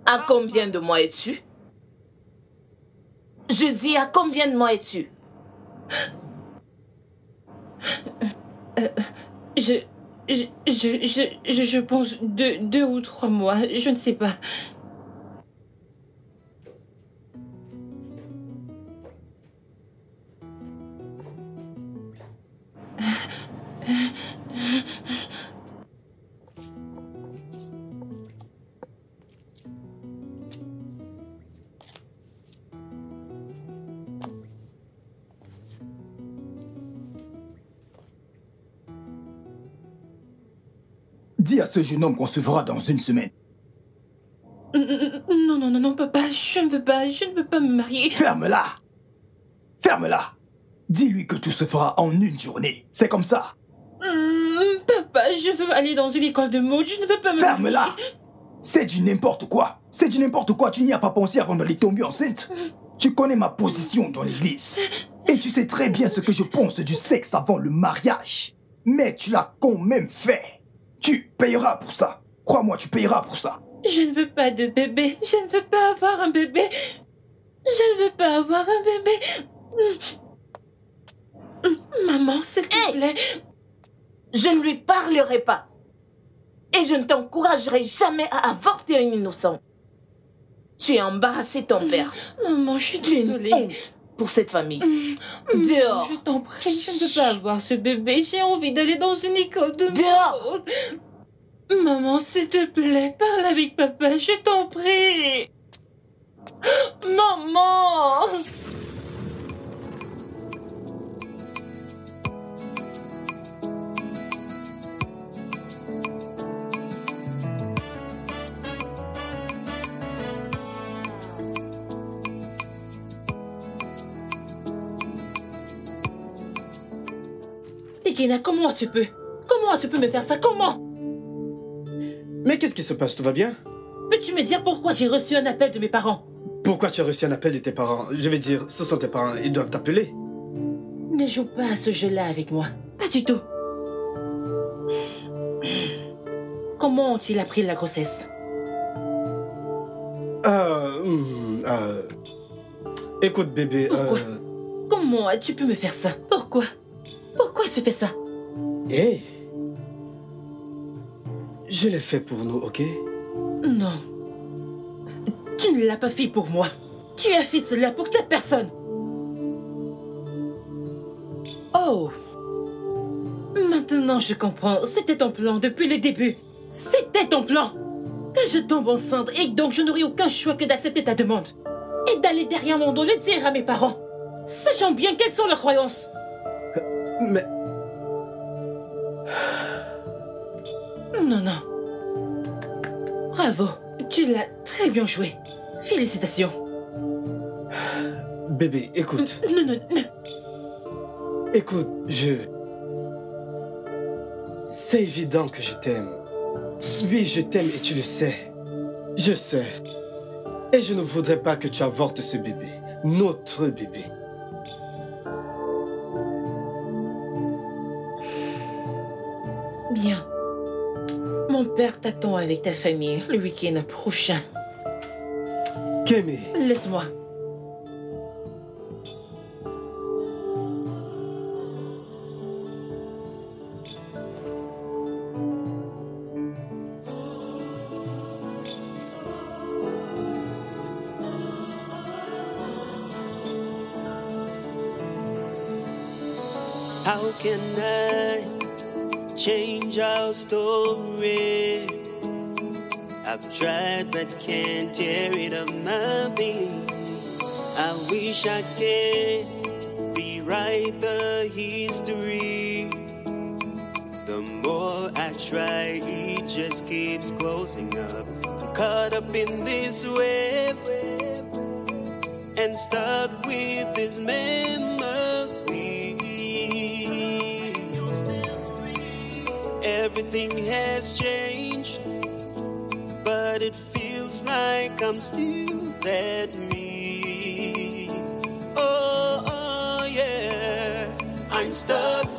À combien de mois es-tu? Je dis, à combien de mois es-tu? Je pense 2 ou 3 mois, je ne sais pas. Dis à ce jeune homme qu'on se verra dans 1 semaine. Non, papa, je ne veux pas me marier. Ferme-la! Ferme-la! Dis-lui que tout se fera en 1 journée. C'est comme ça. Papa, je veux aller dans une école de mode, je ne veux pas me marier. Ferme-la! C'est du n'importe quoi. C'est du n'importe quoi. Tu n'y as pas pensé avant d'aller tomber enceinte. Tu connais ma position dans l'église. Et tu sais très bien ce que je pense du sexe avant le mariage. Mais tu l'as quand même fait. Tu payeras pour ça. Crois-moi, tu payeras pour ça. Je ne veux pas de bébé. Je ne veux pas avoir un bébé. Je ne veux pas avoir un bébé. Maman, s'il te plaît. Je ne lui parlerai pas. Et je ne t'encouragerai jamais à avorter un innocent. Tu as embarrassé ton père. Maman, je suis Tu es une désolée. honte pour cette famille. Dehors. Je t'en prie, je ne veux pas avoir ce bébé. J'ai envie d'aller dans une école de Dehors. mode. Maman, s'il te plaît, parle avec papa, je t'en prie. Maman! Tekena, comment tu peux me faire ça? Comment? Mais qu'est-ce qui se passe? Tout va bien? Peux-tu me dire pourquoi j'ai reçu un appel de mes parents? Pourquoi tu as reçu un appel de tes parents? Je vais dire, ce sont tes parents, ils doivent t'appeler. Ne joue pas à ce jeu-là avec moi. Pas du tout. Comment ont-ils appris la grossesse? Écoute, bébé, Pourquoi? Comment tu peux me faire ça? Pourquoi? Pourquoi tu fais ça? Hey! Je l'ai fait pour nous, ok? Non. Tu ne l'as pas fait pour moi. Tu as fait cela pour ta personne. Oh. Maintenant je comprends. C'était ton plan depuis le début. C'était ton plan. Que je tombe enceinte et donc je n'aurai aucun choix que d'accepter ta demande. Et d'aller derrière mon dos le dire à mes parents. Sachant bien quelles sont leurs croyances. Mais... Non. Bravo. Tu l'as très bien joué. Félicitations. Bébé, écoute. Non. Écoute, c'est évident que je t'aime. Oui, je t'aime et tu le sais. Je sais. Et je ne voudrais pas que tu avortes ce bébé. Notre bébé. Bien. Mon père t'attend avec ta famille le week-end prochain. Kémé. Laisse-moi. How can I change our story? I've tried but can't tear it up my being. I wish I could rewrite the history. The more I try, it just keeps closing up. I'm caught up in this web and stuck with this memory. Everything has changed, but it feels like I'm still that me. Oh yeah, I'm stuck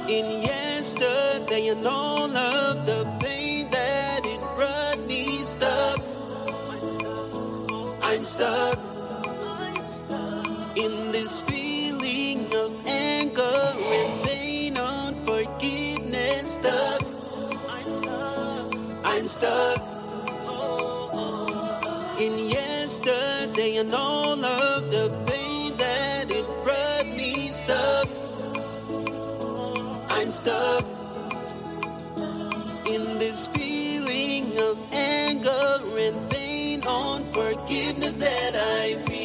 in yesterday and all of I'm stuck in this feeling of anger and pain, unforgiveness. I'm stuck in yesterday and all of the pain that it brought me. I'm stuck in this feeling of anger and pain, unforgiveness that I feel.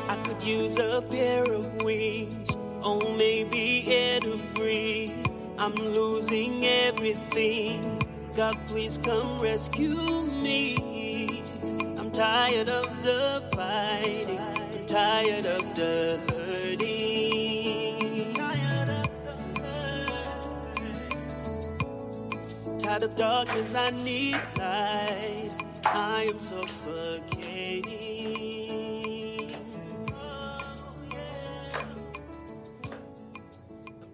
I could use a pair of wings, or maybe air to breathe. I'm losing everything. God, please come rescue me. I'm tired of the fighting, tired of the hurting, tired of darkness. I need light. I am suffocating.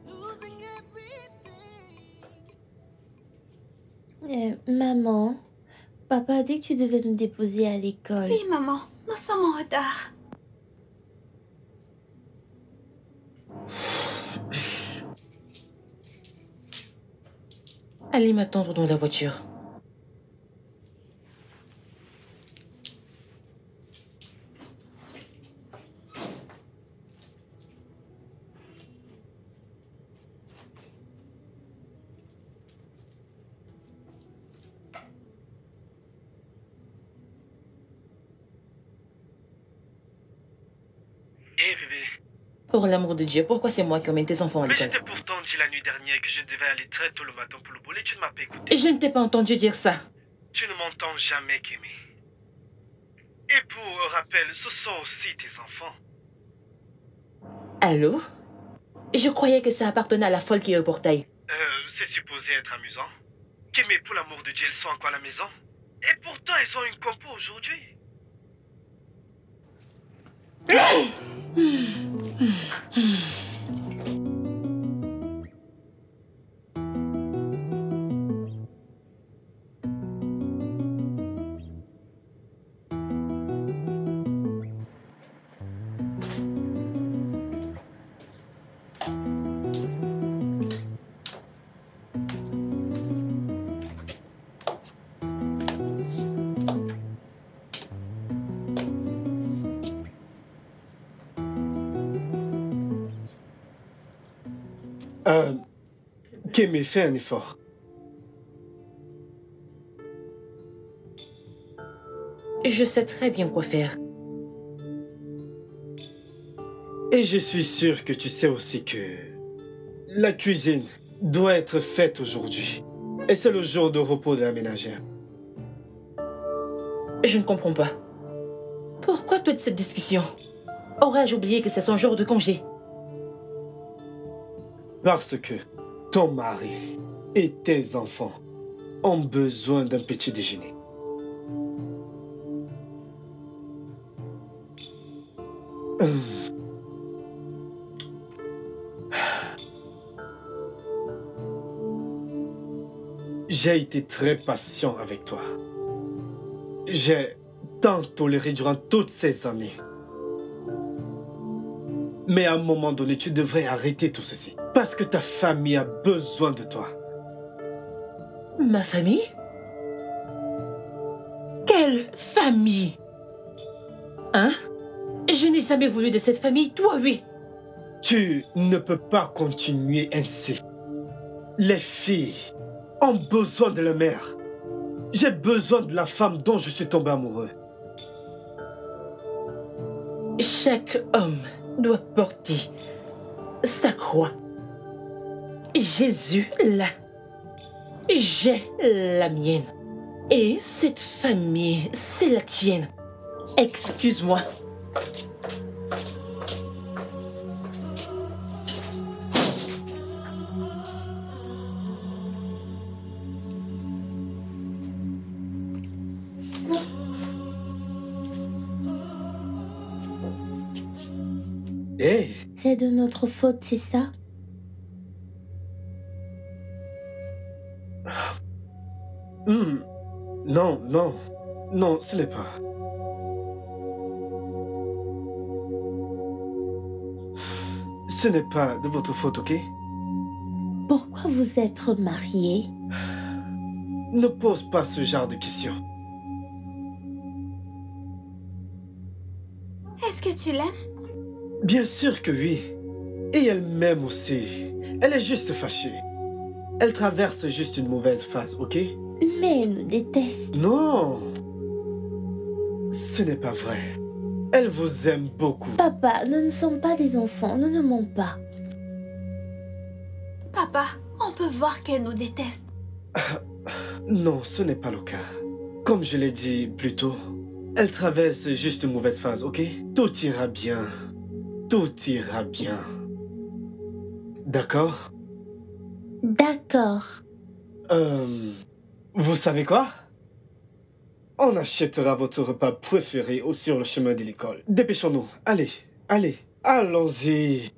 Losing everything. Maman, papa a dit que tu devais nous déposer à l'école. Oui, maman, nous sommes en retard. Allez m'attendre dans la voiture. Hé bébé. Pour l'amour de Dieu, pourquoi c'est moi qui emmène tes enfants à Mais l'école? je t'ai pourtant dit la nuit dernière que je devais aller très tôt le matin pour le bol et tu ne m'as pas écouté. Je ne t'ai pas entendu dire ça. Tu ne m'entends jamais, Kémy. Et pour rappel, ce sont aussi tes enfants. Allô? Je croyais que ça appartenait à la folle qui est au portail. C'est supposé être amusant. Kémy, pour l'amour de Dieu, elles sont encore à la maison. Et pourtant, elles ont une compo aujourd'hui. Kémy, fais un effort. Je sais très bien quoi faire. Et je suis sûr que tu sais aussi que la cuisine doit être faite aujourd'hui. Et c'est le jour de repos de la ménagère. Je ne comprends pas. Pourquoi toute cette discussion? Aurais-je oublié que c'est son jour de congé? Parce que ton mari et tes enfants ont besoin d'un petit déjeuner. J'ai été très patient avec toi. J'ai tant toléré durant toutes ces années. Mais à un moment donné, tu devrais arrêter tout ceci. Parce que ta famille a besoin de toi. Ma famille? Quelle famille? Hein? Je n'ai jamais voulu de cette famille, toi, oui. Tu ne peux pas continuer ainsi. Les filles ont besoin de la mère. J'ai besoin de la femme dont je suis tombé amoureux. Chaque homme doit porter sa croix. Jésus l'a. J'ai la mienne. Et cette famille, c'est la tienne. Excuse-moi. Hey, C'est de notre faute, c'est ça? Non, non. Non, ce n'est pas. Ce n'est pas de votre faute, ok? Pourquoi vous êtes mariés? Ne pose pas ce genre de questions. Est-ce que tu l'aimes? Bien sûr que oui. Et elle m'aime aussi. Elle est juste fâchée. Elle traverse juste une mauvaise phase, ok? Mais elle nous déteste. Non. Ce n'est pas vrai. Elle vous aime beaucoup. Papa, nous ne sommes pas des enfants, nous ne mentons pas. Papa, on peut voir qu'elle nous déteste. Non, ce n'est pas le cas. Comme je l'ai dit plus tôt, elle traverse juste une mauvaise phase, ok? Tout ira bien. Tout ira bien. D'accord? D'accord. Vous savez quoi? On achètera votre repas préféré sur le chemin de l'école. Dépêchons-nous. Allez, allez, allons-y.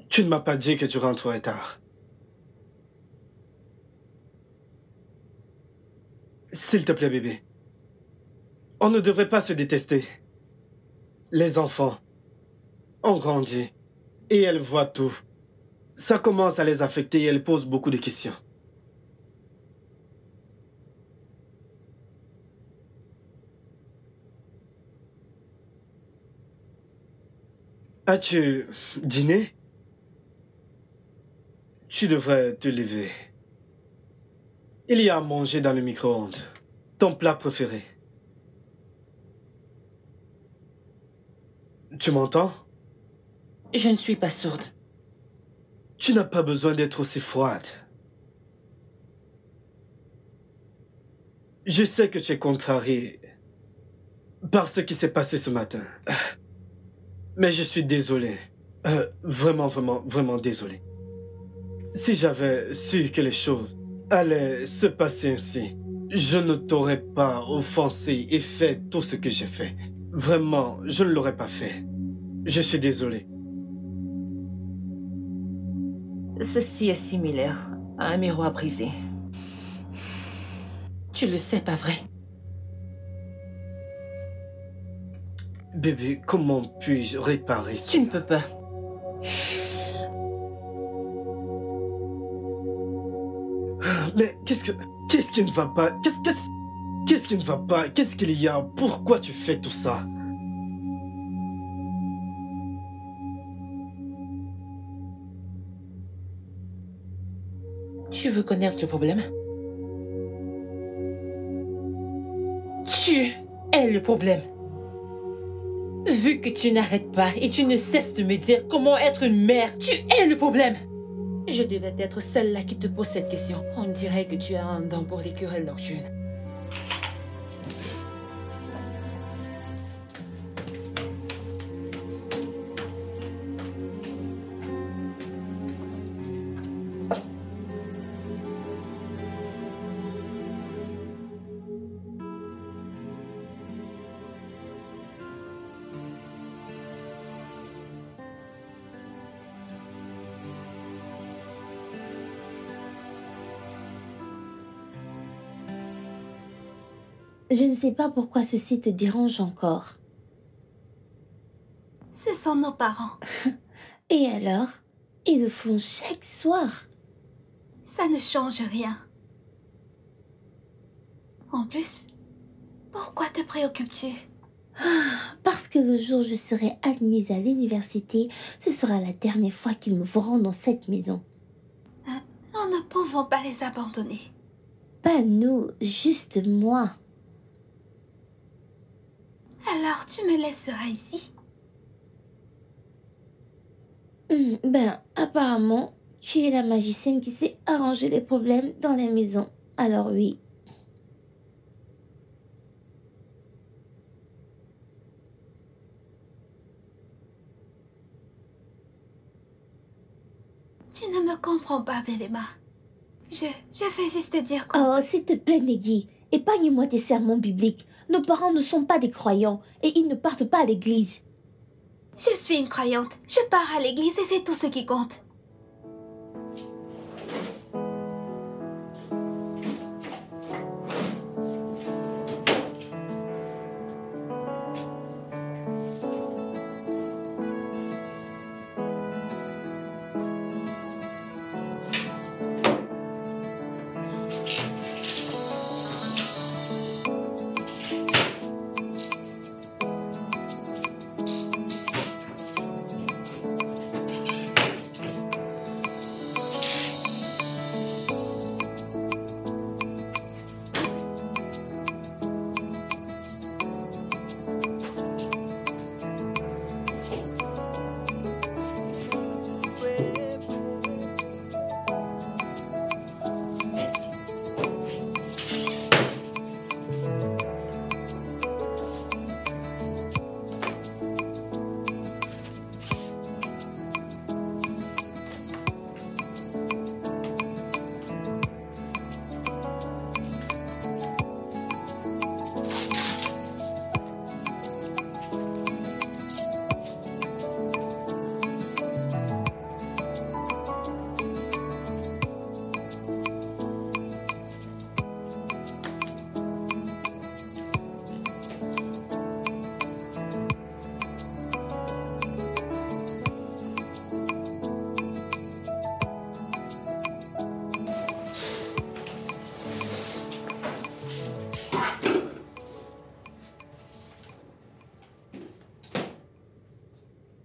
Tu ne m'as pas dit que tu rentrerais tard. S'il te plaît, bébé. On ne devrait pas se détester. Les enfants ont grandi et elles voient tout. Ça commence à les affecter et elles posent beaucoup de questions. As-tu dîné? Tu devrais te lever. Il y a à manger dans le micro-ondes. Ton plat préféré. Tu m'entends? Je ne suis pas sourde. Tu n'as pas besoin d'être aussi froide. Je sais que tu es contrariée par ce qui s'est passé ce matin. Mais je suis désolé. Vraiment, vraiment, vraiment désolé. Si j'avais su que les choses allaient se passer ainsi, je ne t'aurais pas offensé et fait tout ce que j'ai fait. Vraiment, je ne l'aurais pas fait. Je suis désolé. Ceci est similaire à un miroir brisé. Tu le sais, pas vrai? Bébé, comment puis-je réparer ça? Tu ne peux pas. Mais qu'est-ce qui ne va pas? Qu'est-ce qui ne va pas? Qu'est-ce qu'il y a? Pourquoi tu fais tout ça? Tu veux connaître le problème? Tu es le problème. Vu que tu n'arrêtes pas et tu ne cesses de me dire comment être une mère, tu es le problème. Je devais être celle-là qui te pose cette question. On dirait que tu as un don pour les querelles nocturnes. Je ne sais pas pourquoi ceci te dérange encore. Ce sont nos parents. Et alors? Ils le font chaque soir. Ça ne change rien. En plus, pourquoi te préoccupes-tu? Parce que le jour où je serai admise à l'université, ce sera la dernière fois qu'ils me verront dans cette maison. Nous ne pouvons pas les abandonner. Pas nous, juste moi. Alors tu me laisseras ici? Ben, apparemment, tu es la magicienne qui sait arranger les problèmes dans la maison. Alors oui. Tu ne me comprends pas, Delema. Je vais juste te dire que... Oh, s'il te plaît, Neggy, épargne-moi tes sermons bibliques. Nos parents ne sont pas des croyants et ils ne partent pas à l'église. Je suis une croyante. Je pars à l'église et c'est tout ce qui compte.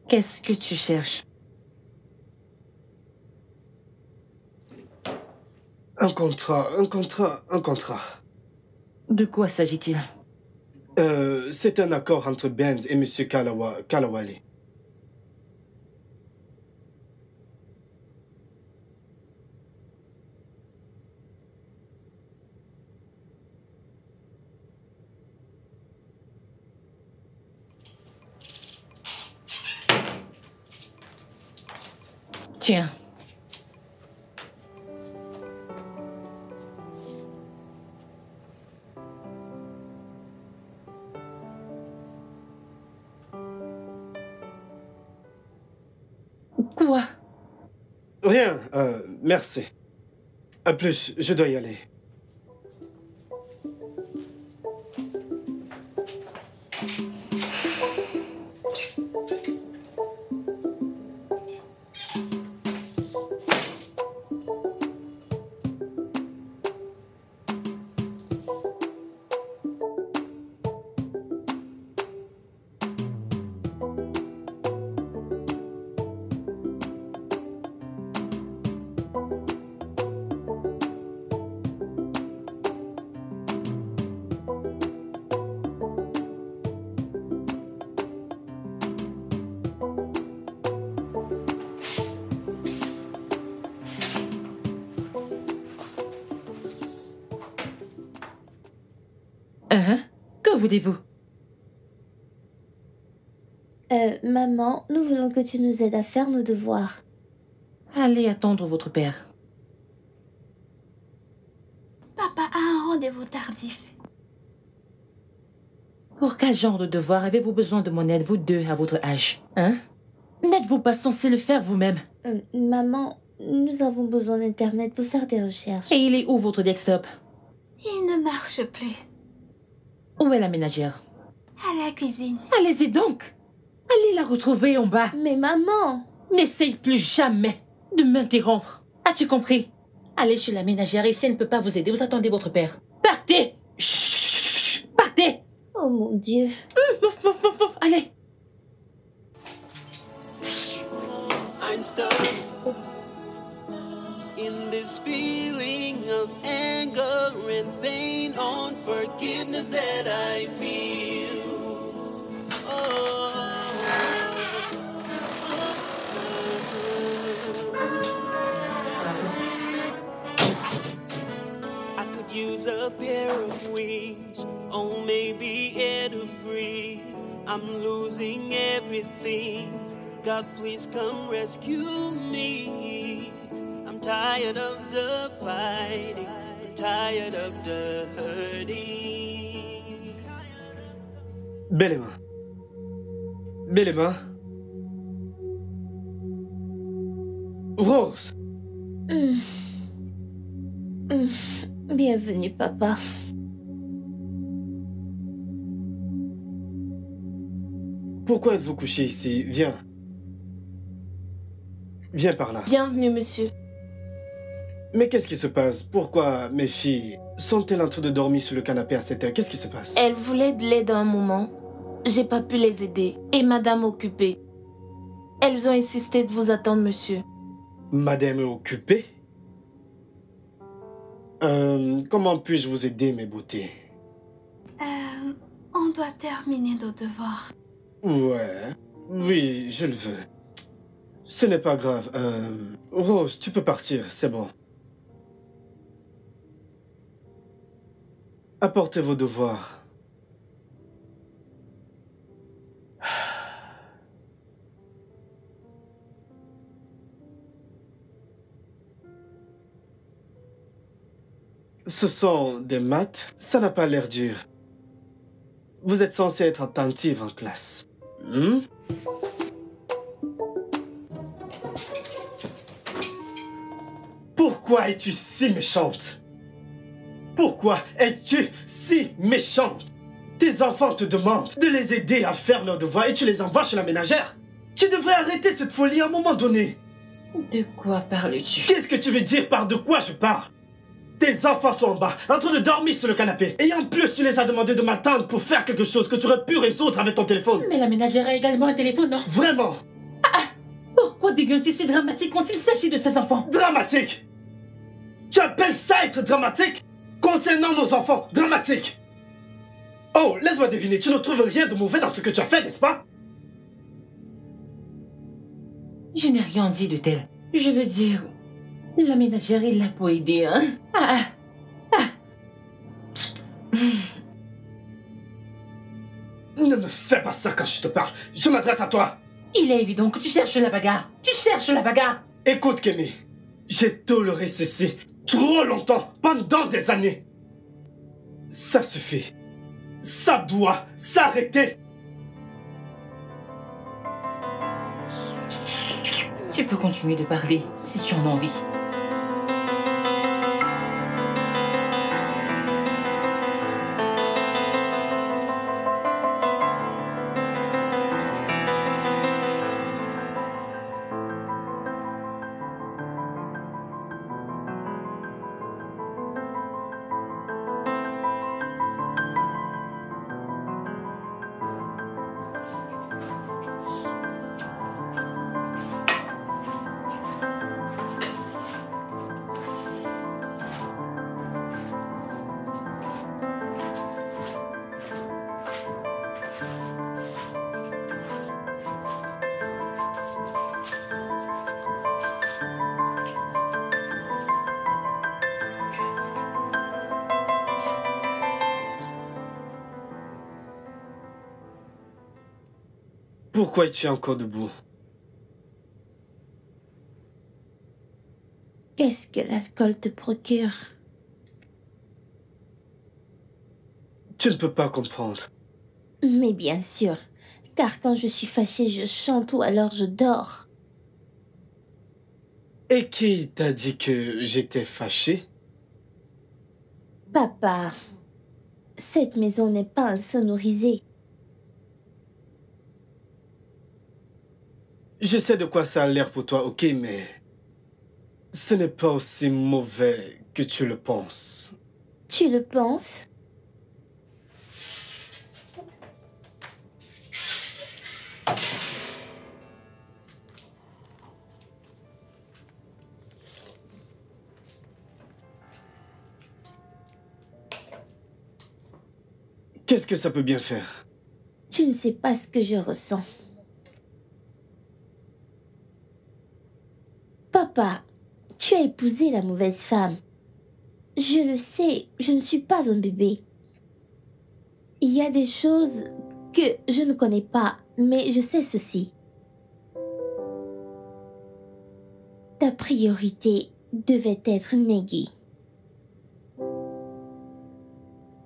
Qu'est-ce que tu cherches? Un contrat. De quoi s'agit-il? C'est un accord entre Benz et M. Kalawale. Tiens. Quoi? Rien, merci. À plus, je dois y aller. Que voulez-vous? Maman, nous voulons que tu nous aides à faire nos devoirs. Allez attendre votre père. Papa a un rendez-vous tardif. Pour quel genre de devoir avez-vous besoin de mon aide, vous deux, à votre âge? Hein? N'êtes-vous pas censé le faire vous-même? Maman, nous avons besoin d'Internet pour faire des recherches. Et il est où votre desktop? Il ne marche plus. Où est la ménagère? À la cuisine. Allez-y donc. Allez la retrouver en bas. Mais maman! N'essaye plus jamais de m'interrompre. As-tu compris? Allez chez la ménagère et si elle ne peut pas vous aider, vous attendez votre père. Partez! Chut! Partez! Oh mon Dieu. Mouf, mouf, mouf, mouf. Allez. I'm stuck in this feeling of anger and pain, unforgiveness that I feel. a pair of wings, oh maybe air to breathe. I'm losing everything. God, please come rescue me. I'm tired of the fighting, I'm tired of the hurting. Bellema. Bellema. Rose. Bienvenue, papa. Pourquoi êtes-vous couché ici? Viens. Viens par là. Bienvenue, monsieur. Mais qu'est-ce qui se passe? Pourquoi mes filles sont-elles en train de dormir sur le canapé à cette heure? Qu'est-ce qui se passe? Elles voulaient de l'aide à un moment. J'ai pas pu les aider. Et madame occupée. Elles ont insisté de vous attendre, monsieur. Madame est occupée? Comment puis-je vous aider, mes beautés? On doit terminer nos devoirs. Ouais. Oui, je le veux. Ce n'est pas grave. Rose, tu peux partir, c'est bon. Apportez vos devoirs. Ce sont des maths, ça n'a pas l'air dur. Vous êtes censé être attentive en classe. Pourquoi es-tu si méchante? Pourquoi es-tu si méchante? Tes enfants te demandent de les aider à faire leurs devoirs et tu les envoies chez la ménagère. Tu devrais arrêter cette folie à un moment donné. De quoi parles-tu? Qu'est-ce que tu veux dire par de quoi je parle? Tes enfants sont en bas, en train de dormir sur le canapé. Et en plus, tu les as demandé de m'attendre pour faire quelque chose que tu aurais pu résoudre avec ton téléphone. Mais la ménagère a également un téléphone, non? Vraiment? Pourquoi deviens-tu si dramatique quand il s'agit de ces enfants? Dramatique? Tu appelles ça être dramatique? Concernant nos enfants, dramatique? Oh, laisse-moi deviner, tu ne trouves rien de mauvais dans ce que tu as fait, n'est-ce pas? Je n'ai rien dit de tel. Je veux dire, la ménagère est là pour aider, hein? Ne me fais pas ça quand je te parle. Je m'adresse à toi. Il est évident que tu cherches la bagarre. Tu cherches la bagarre. Écoute, Kémy. J'ai toléré ceci trop longtemps, pendant des années. Ça suffit. Ça doit s'arrêter. Tu peux continuer de parler si tu en as envie. Pourquoi es-tu encore debout? Qu'est-ce que l'alcool te procure? Tu ne peux pas comprendre. Mais bien sûr, car quand je suis fâchée, je chante ou alors je dors. Et qui t'a dit que j'étais fâché? Papa, cette maison n'est pas insonorisée. Je sais de quoi ça a l'air pour toi, ok, mais ce n'est pas aussi mauvais que tu le penses. Tu le penses? Qu'est-ce que ça peut bien faire? Tu ne sais pas ce que je ressens. Papa, tu as épousé la mauvaise femme. Je le sais, je ne suis pas un bébé. Il y a des choses que je ne connais pas, mais je sais ceci. Ta priorité devait être Negi.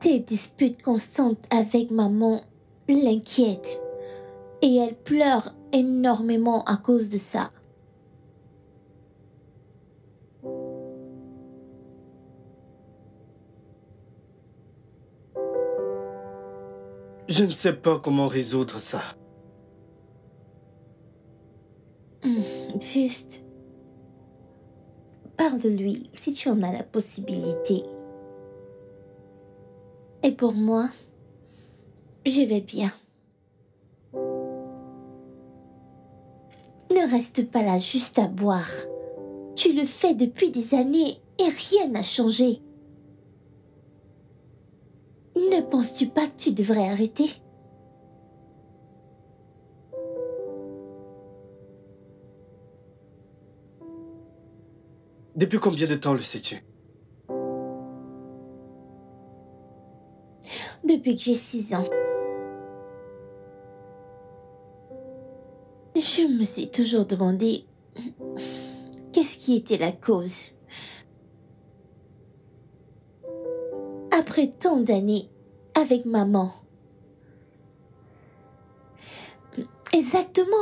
Tes disputes constantes avec maman l'inquiètent et elle pleure énormément à cause de ça. Je ne sais pas comment résoudre ça. Juste, parle-lui si tu en as la possibilité. Et pour moi, je vais bien. Ne reste pas là juste à boire. Tu le fais depuis des années et rien n'a changé. Ne penses-tu pas que tu devrais arrêter? Depuis combien de temps le sais-tu? Depuis que j'ai 6 ans. Je me suis toujours demandé qu'est-ce qui était la cause. Après tant d'années avec maman. Exactement.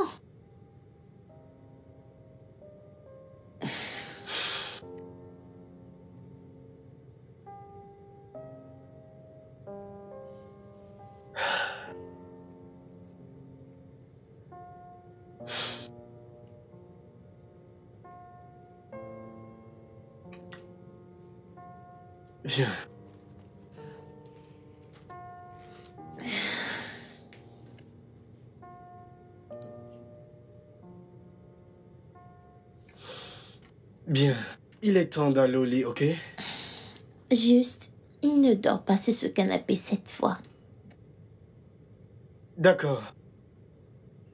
Viens. Bien. Il est temps d'aller au lit, ok? Juste, ne dors pas sur ce canapé cette fois. D'accord.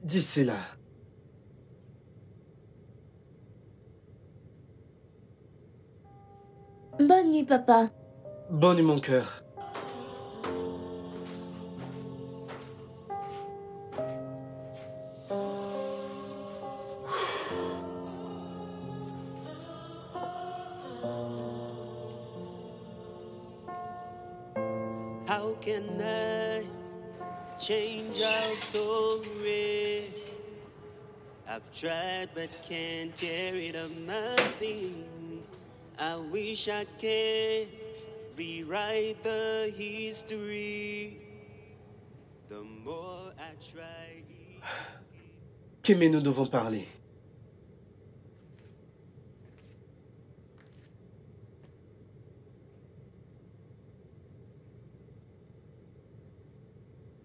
D'ici là. Bonne nuit, papa. Bonne nuit, mon cœur. How can I change our story? I've tried but can't tear it up my being. I wish I could rewrite the history. The more I try. Kimi, nous devons parler.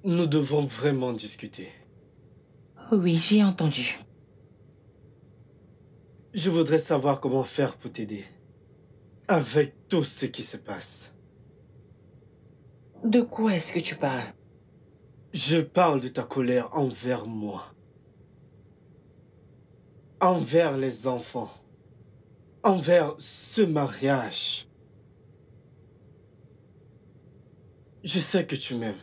Nous devons vraiment discuter. Oui, j'ai entendu. Je voudrais savoir comment faire pour t'aider. Avec tout ce qui se passe. De quoi est-ce que tu parles? Je parle de ta colère envers moi. Envers les enfants. Envers ce mariage. Je sais que tu m'aimes.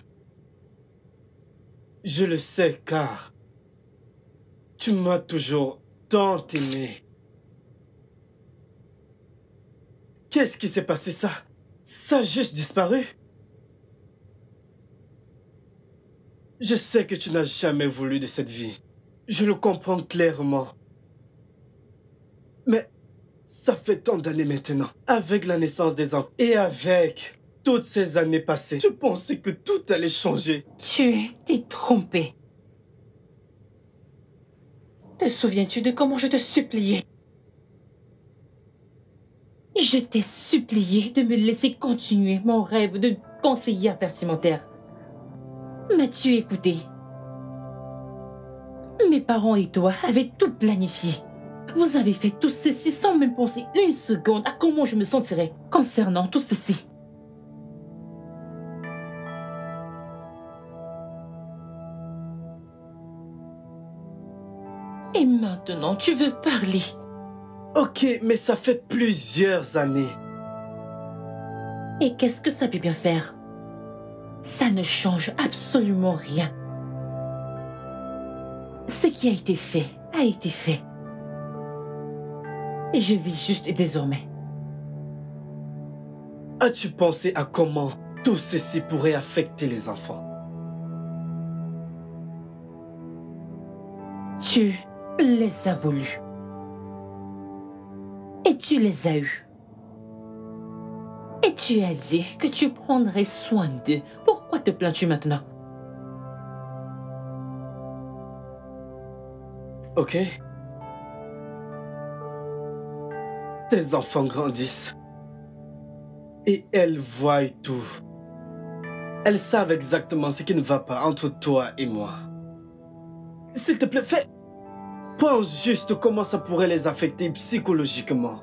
Je le sais car tu m'as toujours tant aimé. Qu'est-ce qui s'est passé ça? Ça a juste disparu? Je sais que tu n'as jamais voulu de cette vie. Je le comprends clairement. Mais ça fait tant d'années maintenant. Avec la naissance des enfants et avec toutes ces années passées, je pensais que tout allait changer. Tu t'es trompé. Te souviens-tu de comment je te suppliais? Je t'ai supplié de me laisser continuer mon rêve de conseillère vestimentaire. M'as-tu écouté? Mes parents et toi avaient tout planifié. Vous avez fait tout ceci sans même penser une seconde à comment je me sentirais concernant tout ceci. Et maintenant, tu veux parler? Ok, mais ça fait plusieurs années. Et qu'est-ce que ça peut bien faire? Ça ne change absolument rien. Ce qui a été fait a été fait. Je vis juste désormais. As-tu pensé à comment tout ceci pourrait affecter les enfants? Tu les as voulus. Et tu les as eus. Et tu as dit que tu prendrais soin d'eux. Pourquoi te plains-tu maintenant? Ok. Tes enfants grandissent. Et elles voient tout. Elles savent exactement ce qui ne va pas entre toi et moi. S'il te plaît, pense juste comment ça pourrait les affecter psychologiquement.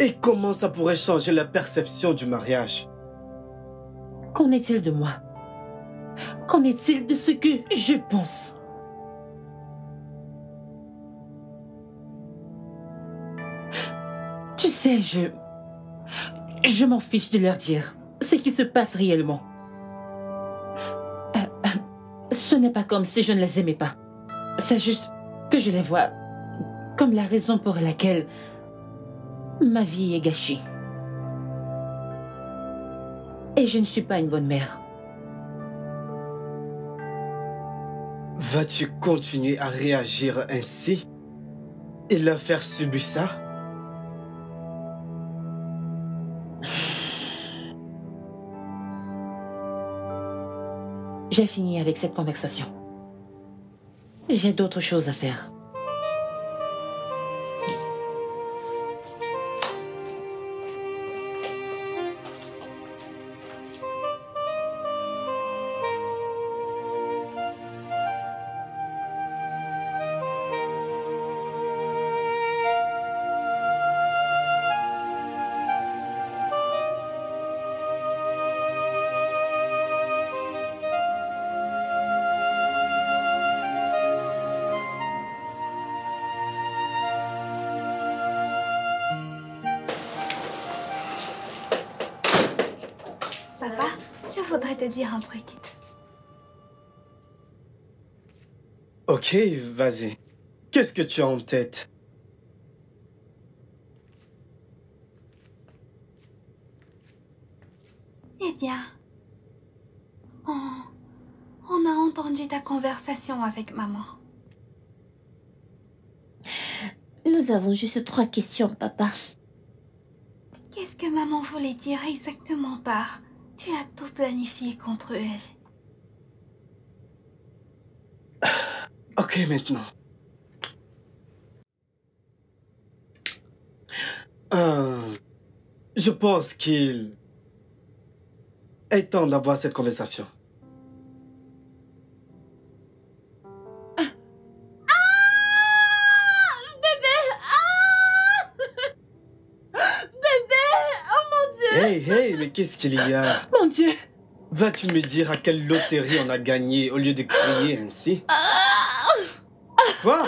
Et comment ça pourrait changer la perception du mariage. Qu'en est-il de moi? Qu'en est-il de ce que je pense? Tu sais, je m'en fiche de leur dire ce qui se passe réellement. Ce n'est pas comme si je ne les aimais pas. C'est juste que je les vois comme la raison pour laquelle ma vie est gâchée. Et je ne suis pas une bonne mère. Vas-tu continuer à réagir ainsi et leur faire subir ça? J'ai fini avec cette conversation. J'ai d'autres choses à faire. Papa, je voudrais te dire un truc. Ok, vas-y. Qu'est-ce que tu as en tête? Eh bien, on a entendu ta conversation avec maman. Nous avons juste 3 questions, papa. Qu'est-ce que maman voulait dire exactement par « Tu as tout planifié contre elle » ? Ok, maintenant. Je pense qu'il est temps d'avoir cette conversation. Hey, mais qu'est-ce qu'il y a? Mon Dieu! Vas-tu me dire à quelle loterie on a gagné au lieu de crier ainsi? Quoi?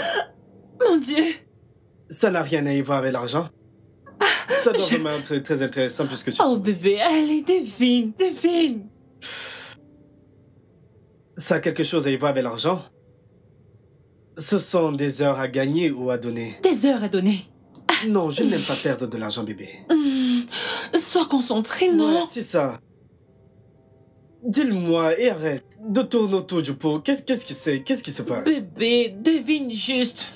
Mon Dieu! Ça n'a rien à y voir avec l'argent. Ça doit vraiment être très intéressant puisque tu Oh sais. bébé, allez, devine. Ça a quelque chose à y voir avec l'argent? Ce sont des heures à gagner ou à donner? Des heures à donner. Non, je n'aime pas perdre de l'argent, bébé. Sois concentré, non? Ouais, c'est ça. Dis-le-moi et arrête de tourner autour du pot. Qu'est-ce que c'est? Qu'est-ce qui se passe? Bébé, devine juste.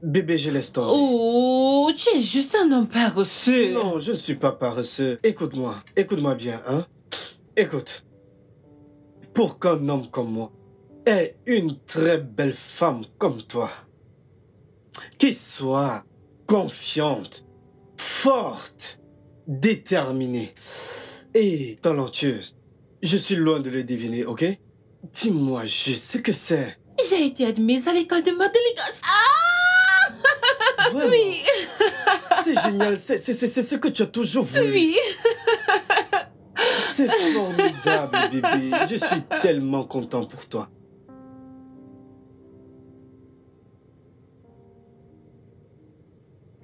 Bébé, je laisse tomber. Oh, tu es juste un homme paresseux. Non, je ne suis pas paresseux. Écoute-moi bien, hein. Écoute. Pour qu'un homme comme moi ait une très belle femme comme toi, qui soit confiante, forte, déterminée et talentueuse, je suis loin de le deviner, ok? Dis-moi juste ce que c'est. J'ai été admise à l'école de mode d'élégance. Vraiment? Oui. C'est génial, c'est ce que tu as toujours voulu. Oui. C'est formidable, bébé. Je suis tellement content pour toi.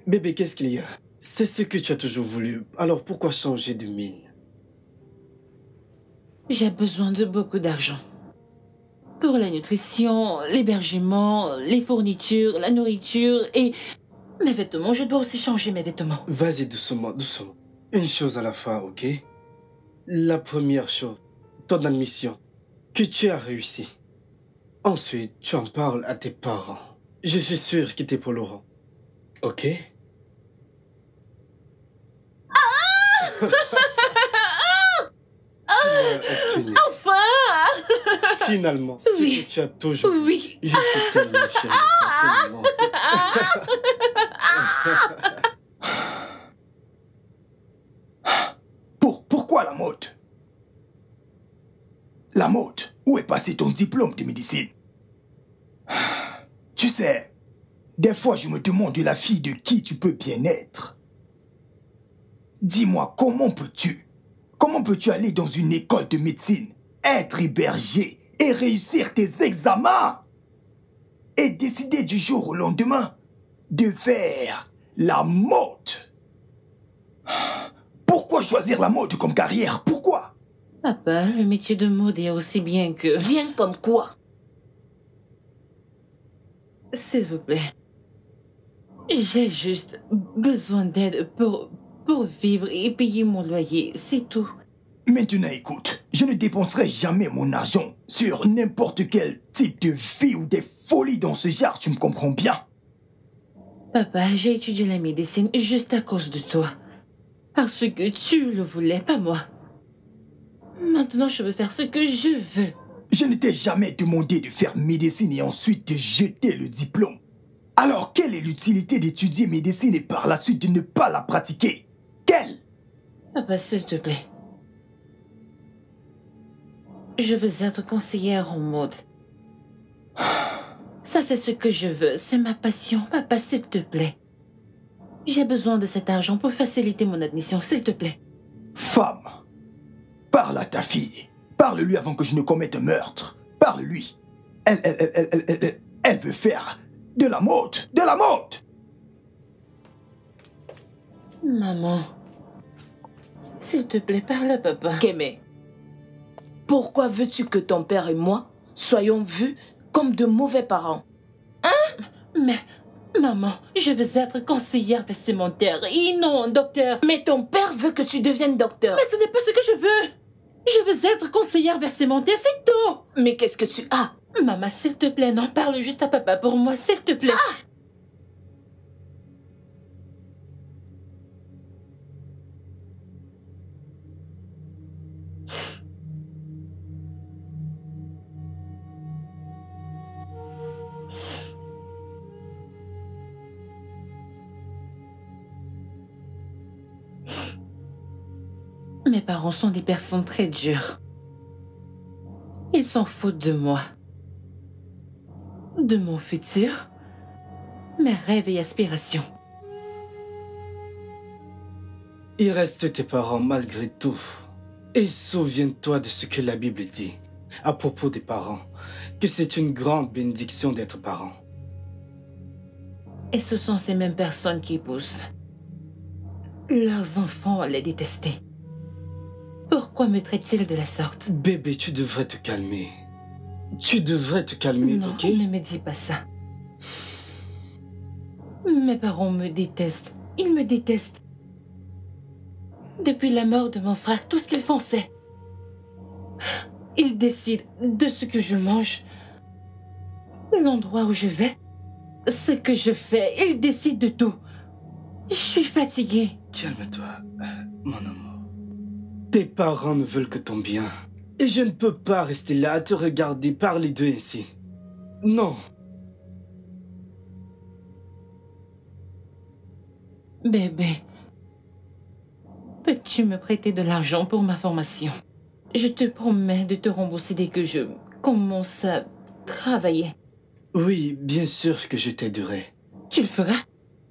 Bébé, qu'est-ce qu'il y a? C'est ce que tu as toujours voulu. Alors pourquoi changer de mine? J'ai besoin de beaucoup d'argent. Pour la nutrition, l'hébergement, les fournitures, la nourriture et mes vêtements. Je dois aussi changer mes vêtements. Vas-y doucement, doucement. Une chose à la fois, ok? La première chose, ton admission, que tu as réussi. Ensuite, tu en parles à tes parents. Je suis sûr qu'ils t'épauleront. Ok? Tu l'as obtenu. Enfin! Finalement, ce Oui. que tu as toujours voulu. Oui. Je suis tellement fier de toi, tellement. Pourquoi la mode? La mode, où est passé ton diplôme de médecine? Tu sais, des fois je me demande de la fille de qui tu peux bien être. Dis-moi, comment peux-tu aller dans une école de médecine, être hébergé et réussir tes examens et décider du jour au lendemain de faire la mode? Pourquoi choisir la mode comme carrière? Pourquoi? Papa, le métier de mode est aussi bien que... Bien comme quoi? S'il vous plaît. J'ai juste besoin d'aide pour vivre et payer mon loyer, c'est tout. Maintenant écoute, je ne dépenserai jamais mon argent sur n'importe quel type de vie ou des folies dans ce genre, tu me comprends bien? Papa, j'ai étudié la médecine juste à cause de toi. Parce que tu le voulais, pas moi. Maintenant, je veux faire ce que je veux. Je ne t'ai jamais demandé de faire médecine et ensuite de jeter le diplôme. Alors, quelle est l'utilité d'étudier médecine et par la suite de ne pas la pratiquer? Quelle? Papa, s'il te plaît. Je veux être conseillère en mode. Ça, c'est ce que je veux. C'est ma passion. Papa, s'il te plaît. J'ai besoin de cet argent pour faciliter mon admission, s'il te plaît. Femme, parle à ta fille. Parle-lui avant que je ne commette un meurtre. Parle-lui. Elle veut faire de la mode. De la mode! Maman. S'il te plaît, parle à papa. Kémé, pourquoi veux-tu que ton père et moi soyons vus comme de mauvais parents? Mais, maman, je veux être conseillère vestimentaire et non docteur. Mais ton père veut que tu deviennes docteur. Mais ce n'est pas ce que je veux. Je veux être conseillère vestimentaire, c'est tout. Mais qu'est-ce que tu as? Maman, s'il te plaît, non, parle juste à papa pour moi, s'il te plaît. Mes parents sont des personnes très dures. Ils s'en foutent de moi. De mon futur. Mes rêves et aspirations. Il reste tes parents malgré tout. Et souviens-toi de ce que la Bible dit à propos des parents, que c'est une grande bénédiction d'être parent. Et ce sont ces mêmes personnes qui poussent leurs enfants à les détester. Pourquoi me traitent-ils de la sorte? Bébé, tu devrais te calmer. Tu devrais te calmer, Non, ok? ne me dis pas ça. Mes parents me détestent. Ils me détestent. Depuis la mort de mon frère, tout ce qu'ils font, c'est... Ils décident de ce que je mange, l'endroit où je vais, ce que je fais. Ils décident de tout. Je suis fatiguée. Calme-toi, mon amour. Tes parents ne veulent que ton bien. Et je ne peux pas rester là à te regarder parler d'eux ainsi. Non. Bébé, peux-tu me prêter de l'argent pour ma formation? Je te promets de te rembourser dès que je commence à travailler. Oui, bien sûr que je t'aiderai. Tu le feras?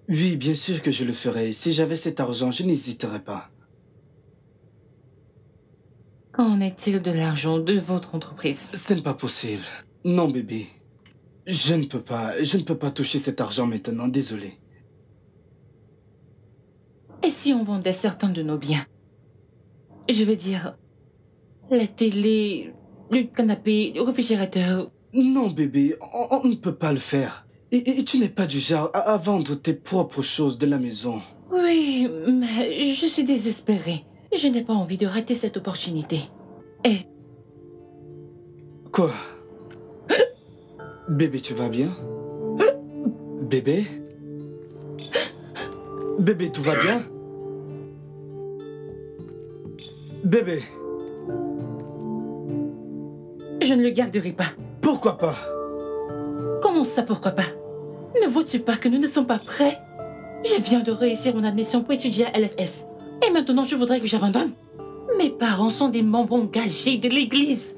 Oui, bien sûr que je le ferai. Si j'avais cet argent, je n'hésiterais pas. Qu'en est-il de l'argent de votre entreprise? Ce n'est pas possible. Non, bébé. Je ne peux pas. Je ne peux pas toucher cet argent maintenant, désolé. Et si on vendait certains de nos biens? Je veux dire, la télé, le canapé, le réfrigérateur. Non, bébé, on ne peut pas le faire. Et tu n'es pas du genre à vendre tes propres choses de la maison. Oui, mais je suis désespérée. Je n'ai pas envie de rater cette opportunité. Et... Quoi? Bébé, tu vas bien? Bébé? Bébé, tout va bien? Bébé? Je ne le garderai pas. Pourquoi pas? Comment ça, pourquoi pas? Ne vois-tu pas que nous ne sommes pas prêts? Je viens de réussir mon admission pour étudier à LFS. Et maintenant, je voudrais que j'abandonne. Mes parents sont des membres engagés de l'église.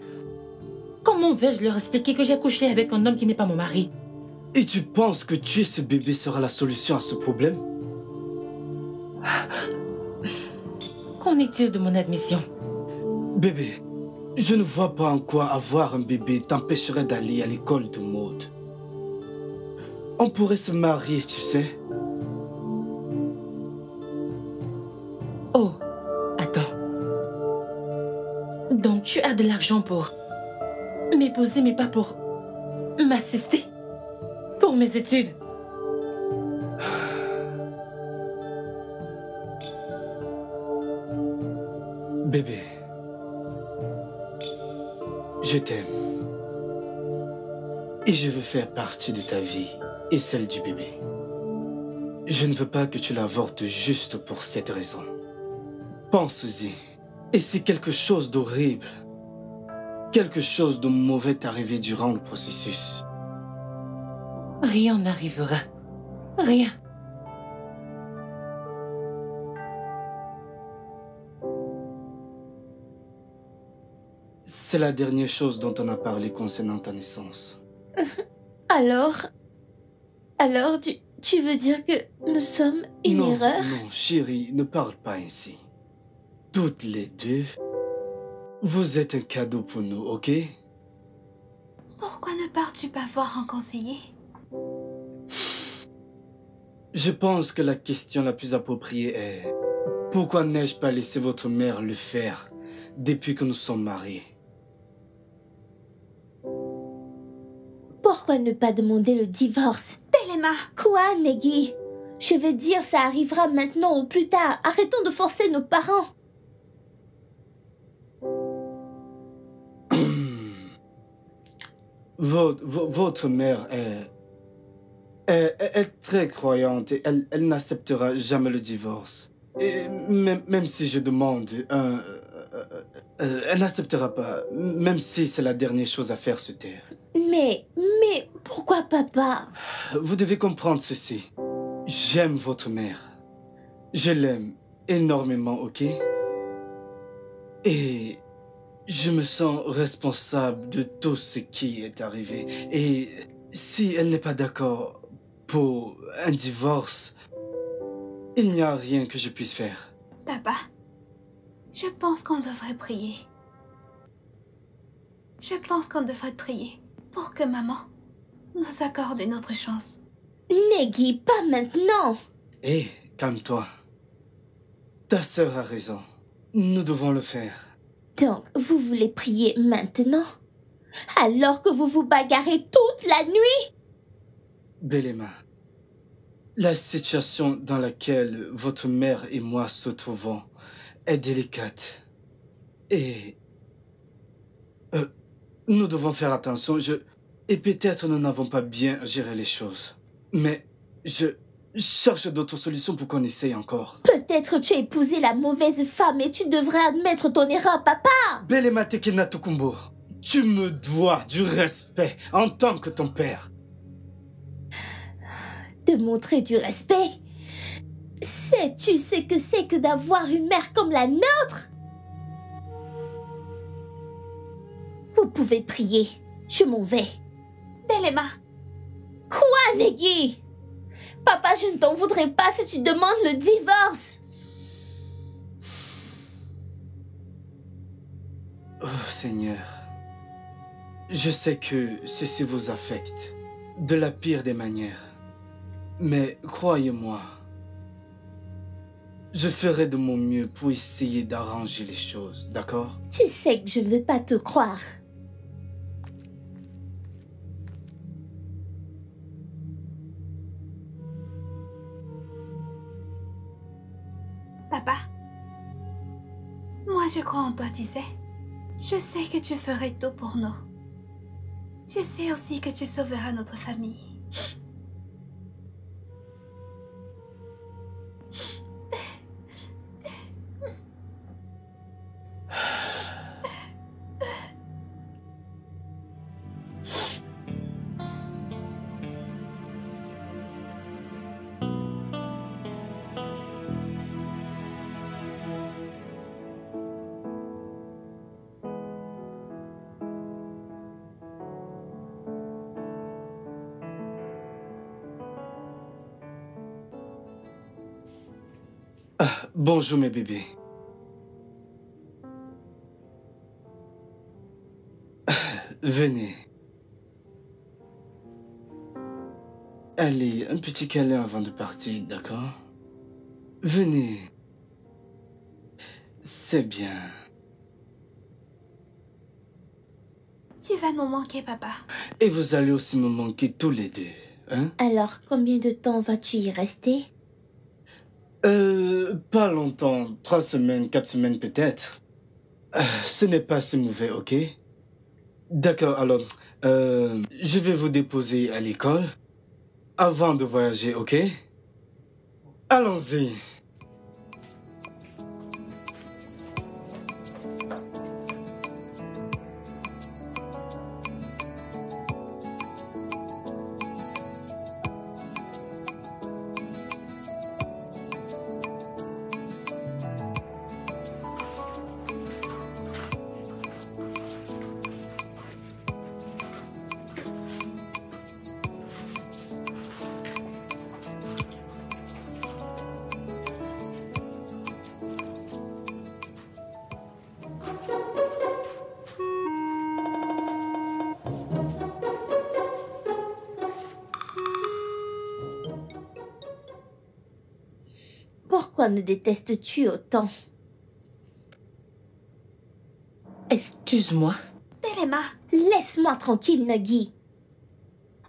Comment vais-je leur expliquer que j'ai couché avec un homme qui n'est pas mon mari? Et tu penses que tuer ce bébé sera la solution à ce problème? Qu'en est-il de mon admission? Bébé, je ne vois pas en quoi avoir un bébé t'empêcherait d'aller à l'école de mode. On pourrait se marier, tu sais. Oh, attends. Donc tu as de l'argent pour m'épouser, mais pas pour m'assister? Pour mes études? Bébé, je t'aime. Et je veux faire partie de ta vie et celle du bébé. Je ne veux pas que tu l'avortes juste pour cette raison. Pense-y. Et si quelque chose d'horrible, quelque chose de mauvais t'arrivait durant le processus? Rien n'arrivera. Rien. C'est la dernière chose dont on a parlé concernant ta naissance. Alors, tu veux dire que nous sommes une erreur? Non, chérie, ne parle pas ainsi. Toutes les deux, vous êtes un cadeau pour nous, ok? Pourquoi ne pars-tu pas voir un conseiller? Je pense que la question la plus appropriée est... Pourquoi n'ai-je pas laissé votre mère le faire depuis que nous sommes mariés? Pourquoi ne pas demander le divorce? Belema! Quoi, Negi? Je veux dire, ça arrivera maintenant ou plus tard. Arrêtons de forcer nos parents. Votre mère est très croyante et elle n'acceptera jamais le divorce. Et même si je demande elle n'acceptera pas, même si c'est la dernière chose à faire se taire. Mais pourquoi papa? Vous devez comprendre ceci. J'aime votre mère. Je l'aime énormément, ok? Et je me sens responsable de tout ce qui est arrivé. Et si elle n'est pas d'accord pour un divorce, il n'y a rien que je puisse faire. Papa, je pense qu'on devrait prier. Je pense qu'on devrait prier pour que maman nous accorde une autre chance. Negi, pas maintenant. Hé, calme-toi. Ta sœur a raison. Nous devons le faire. Donc, vous voulez prier maintenant? Alors que vous vous bagarrez toute la nuit? Belema, la situation dans laquelle votre mère et moi se trouvons est délicate. Et... nous devons faire attention. Et peut-être nous n'avons pas bien géré les choses. Mais je cherche d'autres solutions pour qu'on essaye encore. Peut-être tu as épousé la mauvaise femme et tu devrais admettre ton erreur, papa. Belema Tekena Tokumbo, tu me dois du respect en tant que ton père. De montrer du respect? Sais-tu ce que c'est que d'avoir une mère comme la nôtre? Vous pouvez prier. Je m'en vais. Belema! Quoi, Negi? Papa, je ne t'en voudrais pas si tu demandes le divorce. Oh Seigneur, je sais que ceci vous affecte de la pire des manières. Mais croyez-moi, Je ferai de mon mieux pour essayer d'arranger les choses, d'accord? Tu sais que je ne veux pas te croire. Papa, moi je crois en toi, tu sais. Je sais que tu ferais tout pour nous. Je sais aussi que tu sauveras notre famille. Bonjour mes bébés. Venez. Allez, un petit câlin avant de partir, d'accord? Venez. C'est bien. Tu vas nous manquer, papa. Et vous allez aussi me manquer tous les deux, hein? Alors, combien de temps vas-tu y rester? Pas longtemps. 3 semaines, 4 semaines peut-être. Ce n'est pas si mauvais, ok? D'accord, alors, je vais vous déposer à l'école avant de voyager, ok? Allons-y. Pourquoi me détestes-tu autant? Excuse-moi. Téléma, Laisse-moi tranquille, Nagui.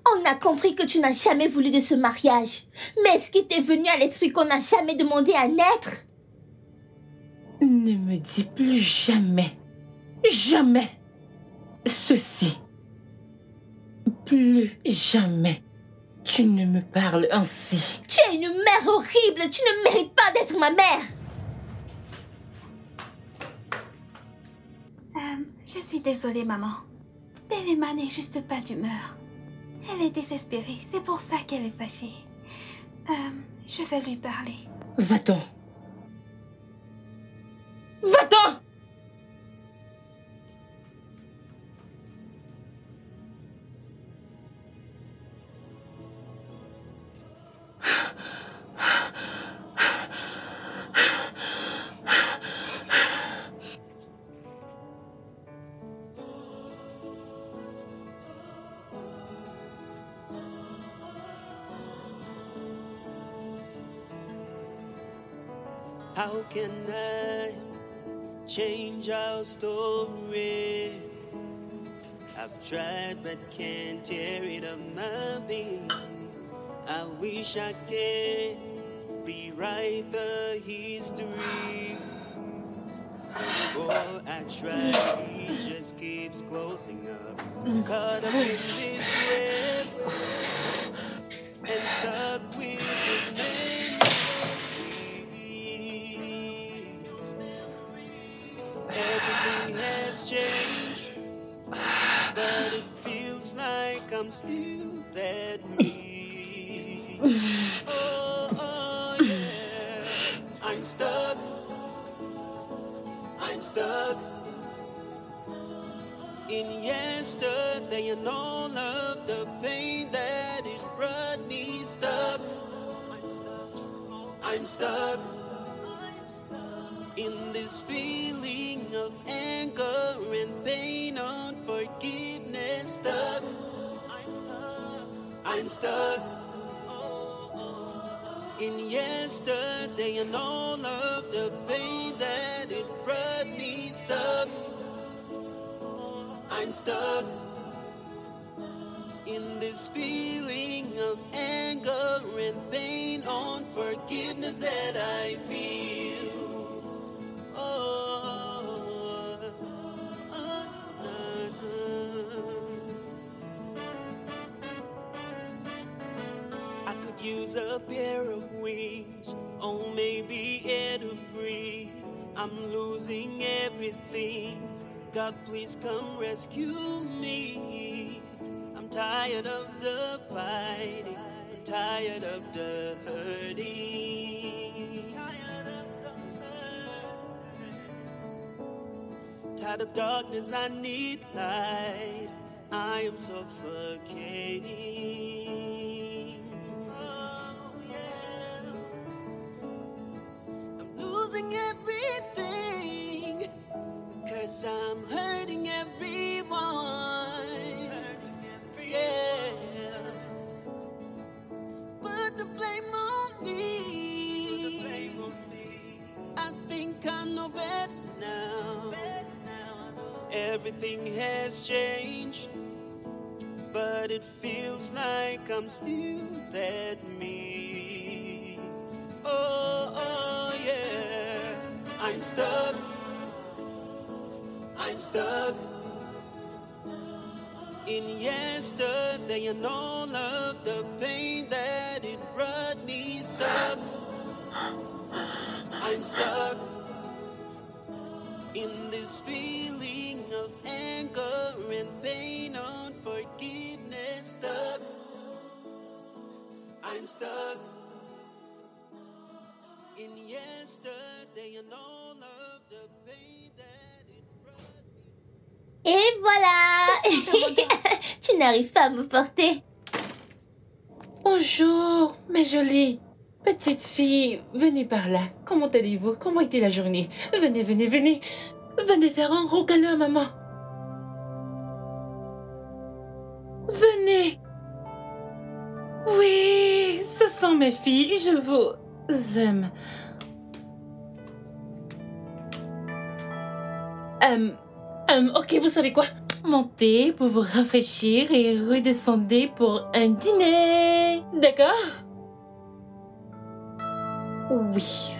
On a compris que tu n'as jamais voulu de ce mariage. Mais est-ce qu'il t'est venu à l'esprit qu'on n'a jamais demandé à naître? Ne me dis plus jamais, jamais ceci. Plus jamais tu ne me parles ainsi. Tu es une mère horrible. Tu ne mérites pas d'être ma mère. je suis désolée, maman. Téléma n'est juste pas d'humeur. Elle est désespérée, c'est pour ça qu'elle est fâchée. Je vais lui parler. Va-t'en. Va-t'en! How can I change our story? I've tried but can't tear it up my being. I wish I could rewrite the history. Before I try, it just keeps closing up. Caught up in this web and stuck with this memories. Everything has changed, but it feels like I'm still that me. Oh, yeah, I'm stuck. I'm stuck in yesterday and all of the pain that has brought me stuck. I'm stuck in this feeling of anger and pain, unforgiveness. Stuck. I'm stuck In yesterday and all of the pain that it brought me stuck. I'm stuck in this feeling of anger and pain, unforgiveness that I feel. I could use a pair of wings, or maybe air to breathe. I'm losing everything. God, please come rescue me. I'm tired of the fighting, I'm tired of the hurting. Tired of darkness, I need light. I am suffocating. Oh, yeah. I'm losing everything, 'cause I'm hurting everyone. Yeah. Put the blame on me. I think I know better now. Everything has changed, but it feels like I'm still that me. Oh, yeah. I'm stuck. I'm stuck in yesterday and all of the pain that it brought me stuck. I'm stuck in this feeling of anger and pain, unforgiveness. Stuck. I'm stuck in yesterday and all of the pain that it brought me. Et voilà. Tu n'arrives pas à me porter. Bonjour, mes jolies. Petite fille, venez par là. Comment allez-vous? Comment était la journée? Venez, venez, venez. Venez faire un gros câlin à maman. Venez. Oui, ce sont mes filles. Je vous aime. Ok, vous savez quoi? Montez pour vous rafraîchir et redescendez pour un dîner. D'accord? Oui.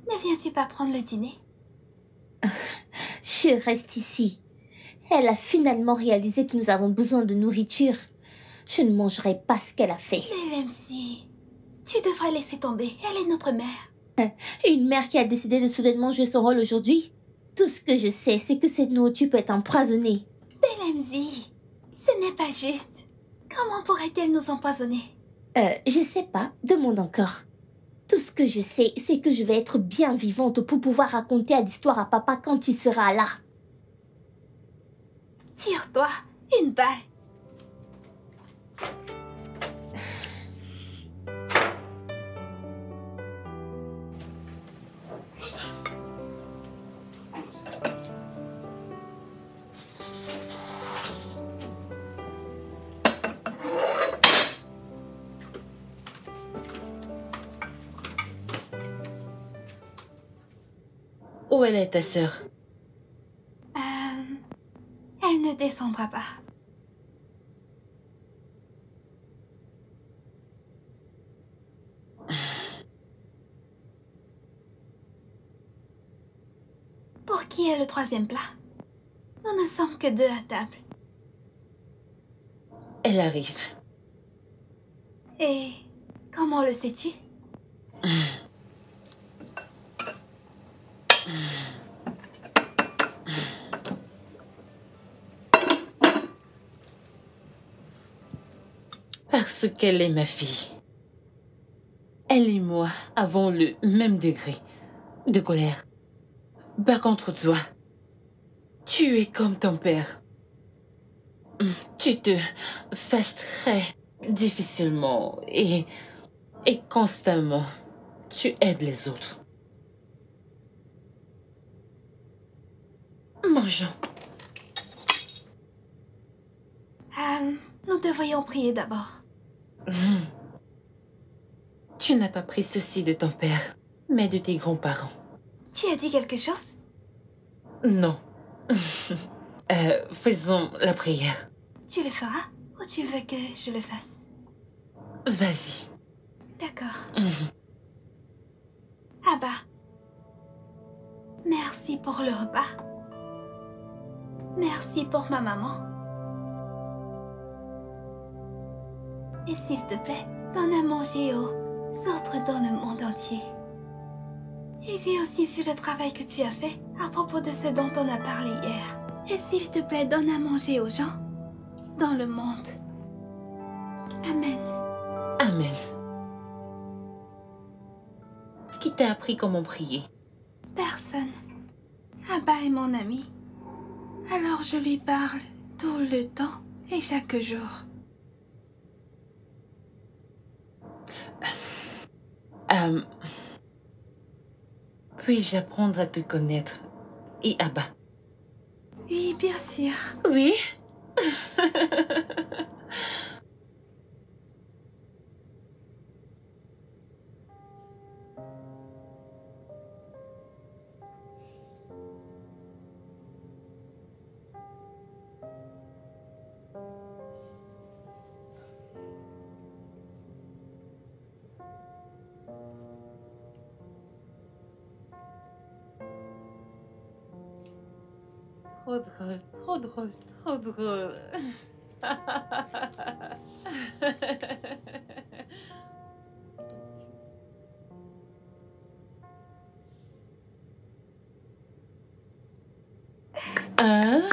Ne viens-tu pas prendre le dîner? Je reste ici. Elle a finalement réalisé que nous avons besoin de nourriture. Je ne mangerai pas ce qu'elle a fait. Mais MC, tu devrais laisser tomber. Elle est notre mère. Une mère qui a décidé de soudainement jouer son rôle aujourd'hui. Tout ce que je sais, c'est que cette nourriture peut être empoisonnée. Belemzi, ce n'est pas juste. Comment pourrait-elle nous empoisonner? Je sais pas, demande encore. Tout ce que je sais, c'est que je vais être bien vivante pour pouvoir raconter l'histoire à papa quand il sera là. Tire-toi, une balle. Où elle est, ta sœur? Elle ne descendra pas. Pour qui est le troisième plat? Nous ne sommes que deux à table. Elle arrive. Et comment le sais-tu? Parce qu'elle est ma fille. Elle et moi avons le même degré de colère. Pas contre toi. Tu es comme ton père. Tu te fâches très difficilement et constamment. Tu aides les autres. Mangeons. Nous devrions prier d'abord. Tu n'as pas pris ceci de ton père, mais de tes grands-parents. Tu as dit quelque chose? Non. Faisons la prière. Tu le feras ou tu veux que je le fasse? Vas-y. D'accord. Abba, merci pour le repas. Merci pour ma maman. Et s'il te plaît, donne à manger aux autres dans le monde entier. Et j'ai aussi vu le travail que tu as fait à propos de ce dont on a parlé hier. Et s'il te plaît, donne à manger aux gens dans le monde. Amen. Amen. Qui t'a appris comment prier? Personne. Abba est mon ami. Alors je lui parle tout le temps et chaque jour. Puis-je apprendre à te connaître et Abba? Oui, bien sûr. Oui. Trop drôle, trop drôle, trop drôle. Un,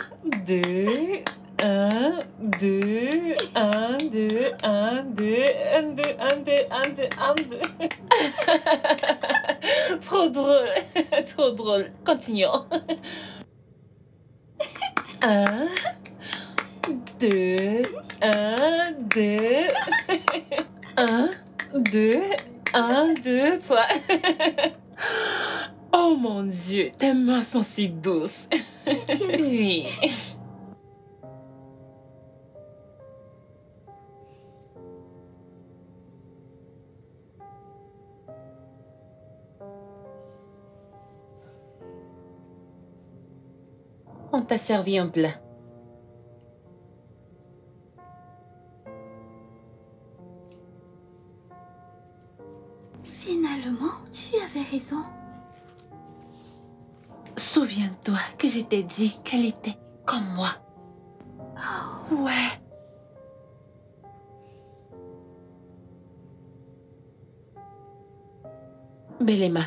deux, un, deux, un, deux, un, deux, un, deux, un, deux, un, deux, un, deux. Trop drôle, trop drôle. Continuons. Un, deux, un, deux, un, deux, un, deux, trois. Oh mon Dieu, tes mains sont si douces. Oui. On t'a servi un plat. Finalement, tu avais raison. Souviens-toi que je t'ai dit qu'elle était comme moi. Oh, Ouais. Belema,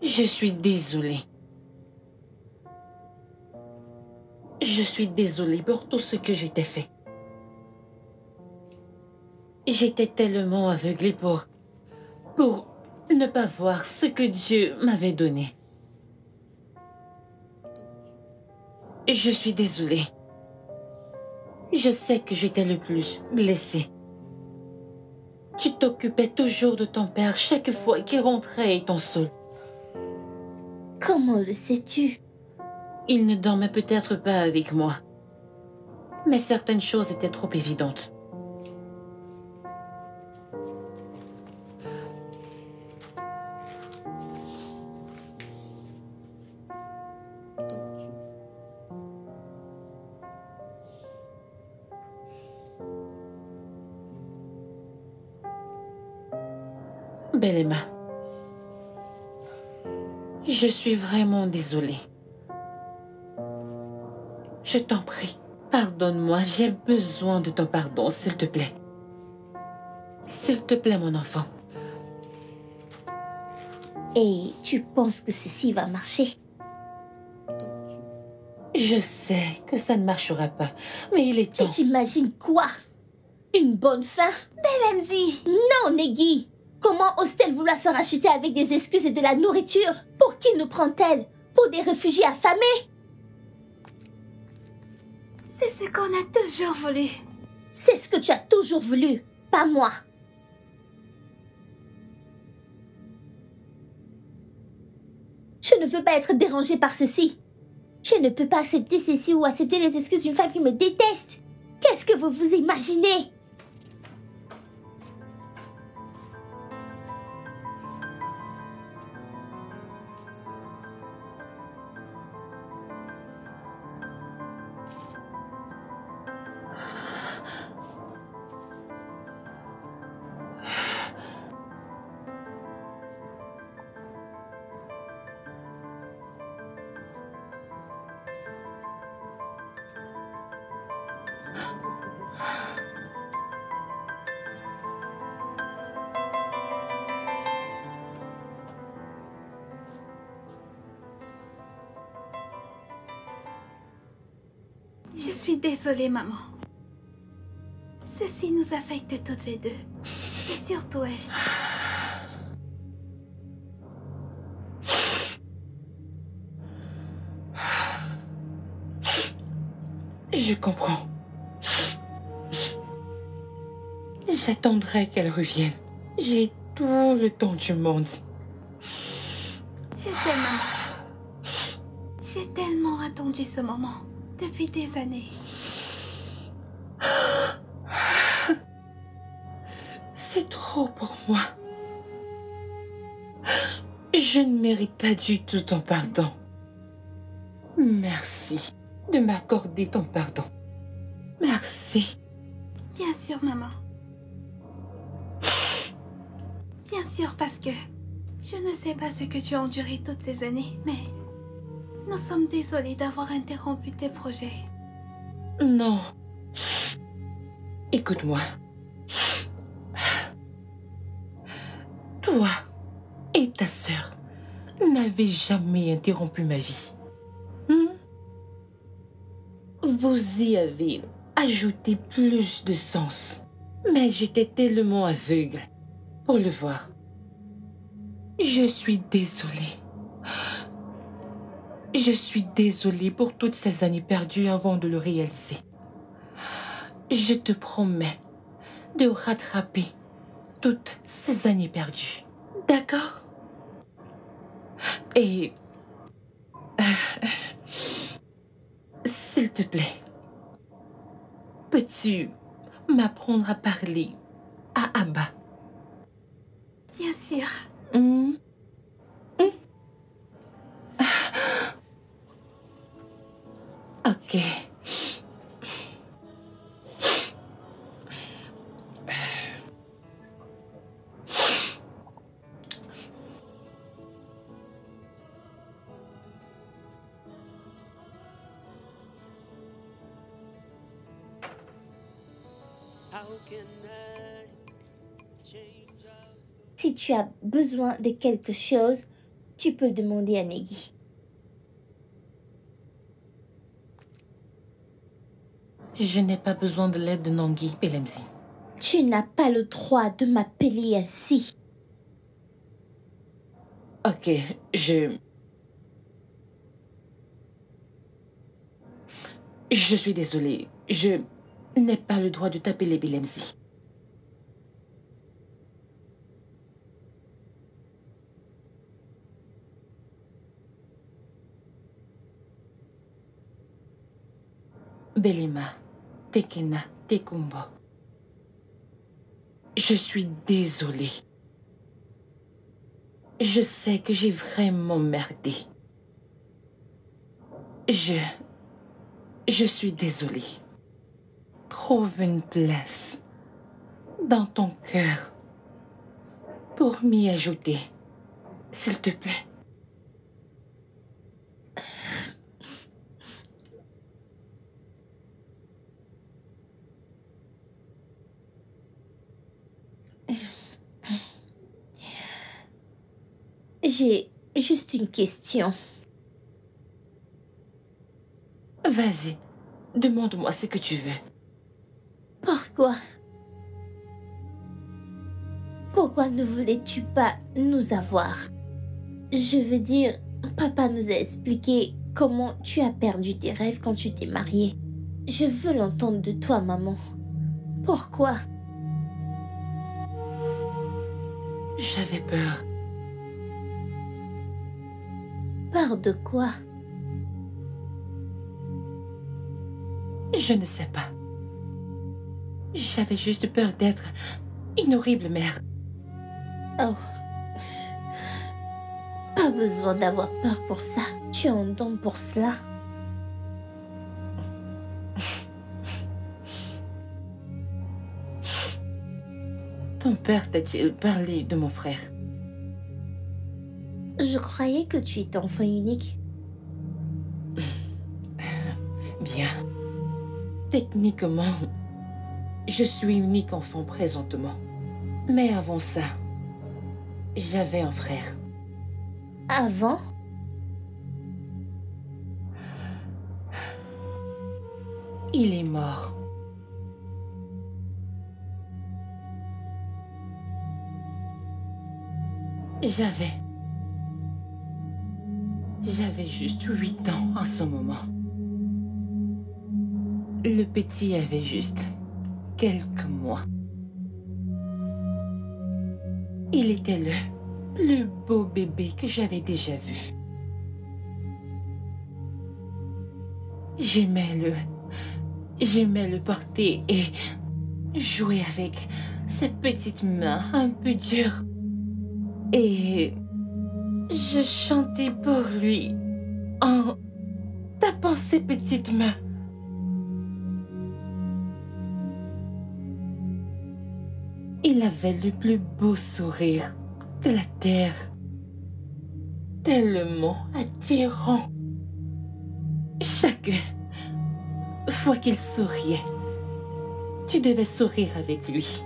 je suis désolée. Je suis désolée pour tout ce que je t'ai fait. J'étais tellement aveuglée pour ne pas voir ce que Dieu m'avait donné. Je suis désolée. Je sais que j'étais le plus blessée. Tu t'occupais toujours de ton père chaque fois qu'il rentrait étant seul. Comment le sais-tu? Il ne dormait peut-être pas avec moi. Mais certaines choses étaient trop évidentes. Belema, je suis vraiment désolée. Je t'en prie, pardonne-moi, j'ai besoin de ton pardon, s'il te plaît. S'il te plaît, mon enfant. Et tu penses que ceci va marcher? Je sais que ça ne marchera pas, mais il est temps. Tu t'imagines quoi? Une bonne fin? Belemzi! Non, Negi! Comment ose-t-elle vouloir se racheter avec des excuses et de la nourriture? Pour qui nous prend-elle? Pour des réfugiés affamés? C'est ce qu'on a toujours voulu. C'est ce que tu as toujours voulu, pas moi. Je ne veux pas être dérangée par ceci. Je ne peux pas accepter ceci ou accepter les excuses d'une femme qui me déteste. Qu'est-ce que vous vous imaginez? Je suis désolée, maman. Ceci nous affecte toutes les deux. Et surtout elle. Je comprends. J'attendrai qu'elle revienne. J'ai tout le temps du monde. Je t'aime, maman. J'ai tellement attendu ce moment. Depuis des années. C'est trop pour moi. Je ne mérite pas du tout ton pardon. Merci de m'accorder ton pardon. Merci. Bien sûr, maman. Bien sûr, parce que je ne sais pas ce que tu as enduré toutes ces années, mais nous sommes désolés d'avoir interrompu tes projets. Non. Écoute-moi. Toi et ta sœur n'avez jamais interrompu ma vie. Vous y avez ajouté plus de sens. Mais j'étais tellement aveugle pour le voir. Je suis désolée. Je suis désolée pour toutes ces années perdues avant de le réaliser. Je te promets de rattraper toutes ces années perdues. D'accord? Et... s'il te plaît, peux-tu m'apprendre à parler à Abba? Bien sûr. Ok. Si tu as besoin de quelque chose, tu peux le demander à Negi. Je n'ai pas besoin de l'aide de Nangui, Belemzi. Tu n'as pas le droit de m'appeler ainsi. Ok, je suis désolée. Je n'ai pas le droit de t'appeler Belemzi. Belima, Tekena, Tekumbo. Je suis désolée. Je sais que j'ai vraiment merdé. Je suis désolée. Trouve une place dans ton cœur pour m'y ajouter, s'il te plaît. J'ai juste une question. Vas-y, demande-moi ce que tu veux. Pourquoi Pourquoi ne voulais-tu pas nous avoir? Je veux dire, papa nous a expliqué comment tu as perdu tes rêves quand tu t'es mariée. Je veux l'entendre de toi, maman. Pourquoi? J'avais peur. Peur de quoi? Je ne sais pas. J'avais juste peur d'être une horrible mère. Oh. Pas besoin d'avoir peur pour ça. Tu as un don pour cela. Ton père t'a-t-il parlé de mon frère? Je croyais que tu étais enfant unique. Bien. Techniquement, je suis unique enfant présentement. Mais avant ça, j'avais un frère. Avant? Il est mort. J'avais juste 8 ans en ce moment. Le petit avait juste quelques mois. Il était le plus beau bébé que j'avais déjà vu. J'aimais le porter et jouer avec ses petites mains un peu dures. Et je chantais pour lui en tapant ses petites mains. Il avait le plus beau sourire de la terre, tellement attirant. Chaque fois qu'il souriait, tu devais sourire avec lui.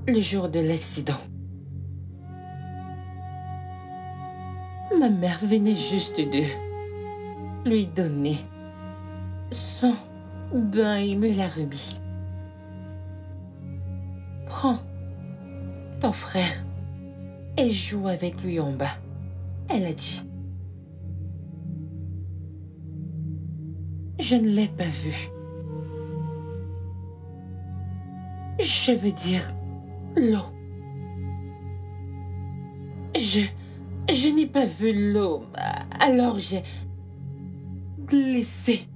Le jour de l'accident, ma mère venait juste de lui donner son bain et me l'a remis. Prends ton frère et joue avec lui en bas, elle a dit. Je ne l'ai pas vu. Je veux dire, l'eau. Je n'ai pas vu l'eau, alors j'ai glissé.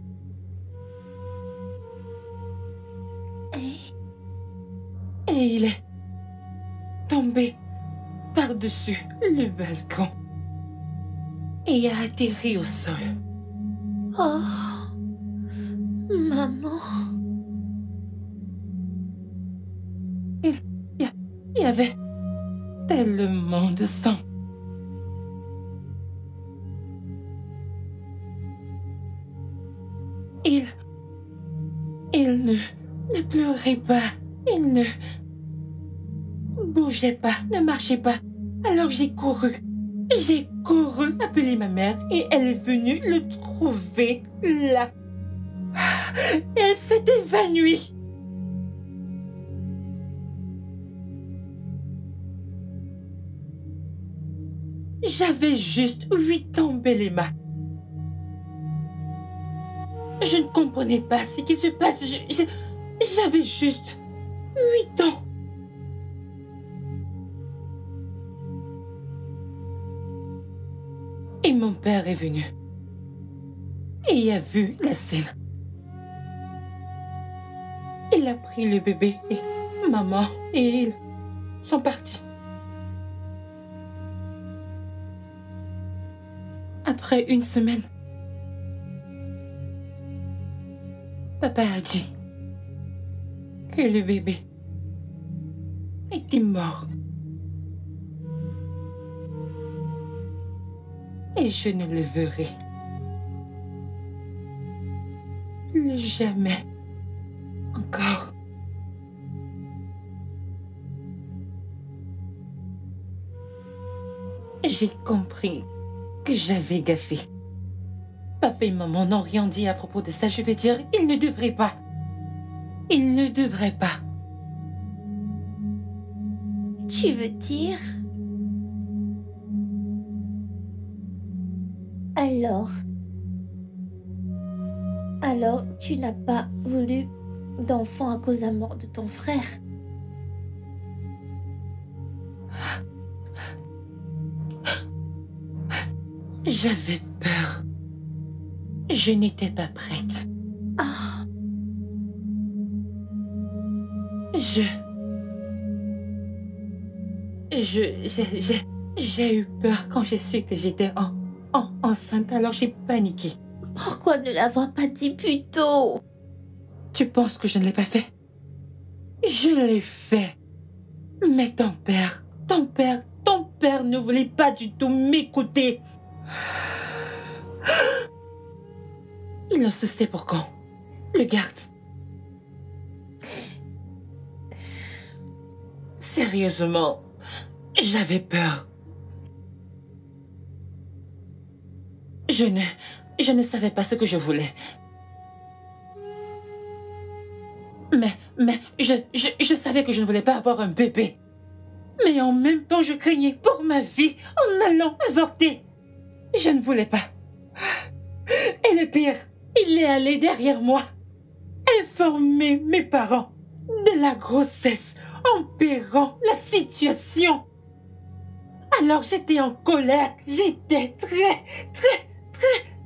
Et il est tombé par-dessus le balcon et a atterri au sol. Oh, maman. Il y avait tellement de sang. Il ne pleurait pas. Il ne bougeait pas, ne marchait pas. Alors j'ai couru. J'ai couru appeler ma mère et elle est venue le trouver là. Et elle s'est évanouie. J'avais juste 8 ans, Belema. Je ne comprenais pas ce qui se passe. J'avais juste 8 ans. Et mon père est venu. Et il a vu la scène. Il a pris le bébé et maman et ils sont partis. Après une semaine, papa a dit que le bébé était mort. Et je ne le verrai plus jamais encore. J'ai compris que j'avais gaffé. Papa et maman n'ont rien dit à propos de ça. Je vais dire, ils ne devraient pas. Ils ne devraient pas. Tu veux dire? Alors, tu n'as pas voulu d'enfant à cause de la mort de ton frère? J'avais peur. Je n'étais pas prête. Ah, J'ai eu peur quand j'ai su que j'étais enceinte, alors j'ai paniqué. pourquoi ne l'avoir pas dit plus tôt? Tu penses que je ne l'ai pas fait? Je l'ai fait. Mais ton père ne voulait pas du tout m'écouter. Il ne se sait pour quand. Le garde. Sérieusement, j'avais peur. Je ne savais pas ce que je voulais. Mais je savais que je ne voulais pas avoir un bébé. Mais en même temps, je craignais pour ma vie en allant avorter. Je ne voulais pas. Et le pire, il est allé derrière moi, informer mes parents de la grossesse, empirant la situation. Alors j'étais en colère, j'étais très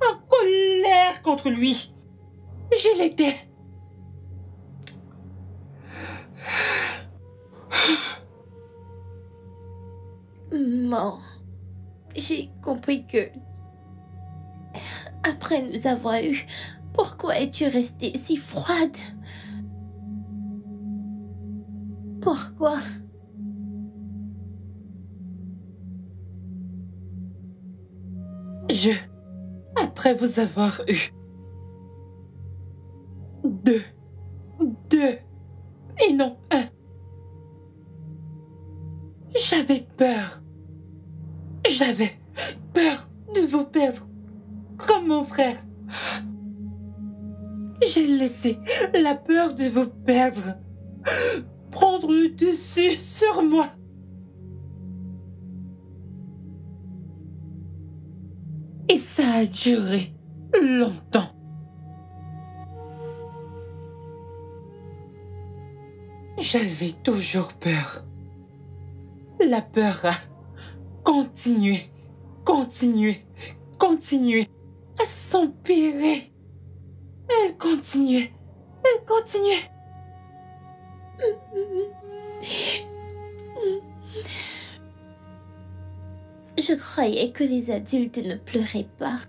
en colère contre lui. Je l'étais. Maman, j'ai compris que... Après nous avoir eus, pourquoi es-tu restée si froide? Pourquoi? Après vous avoir eu... Deux, et non un. J'avais peur. J'avais peur de vous perdre, comme mon frère. J'ai laissé la peur de vous perdre prendre le dessus sur moi. Et ça a duré longtemps. J'avais toujours peur. La peur a continué à s'empirer. Elle continuait. Je croyais que les adultes ne pleuraient pas.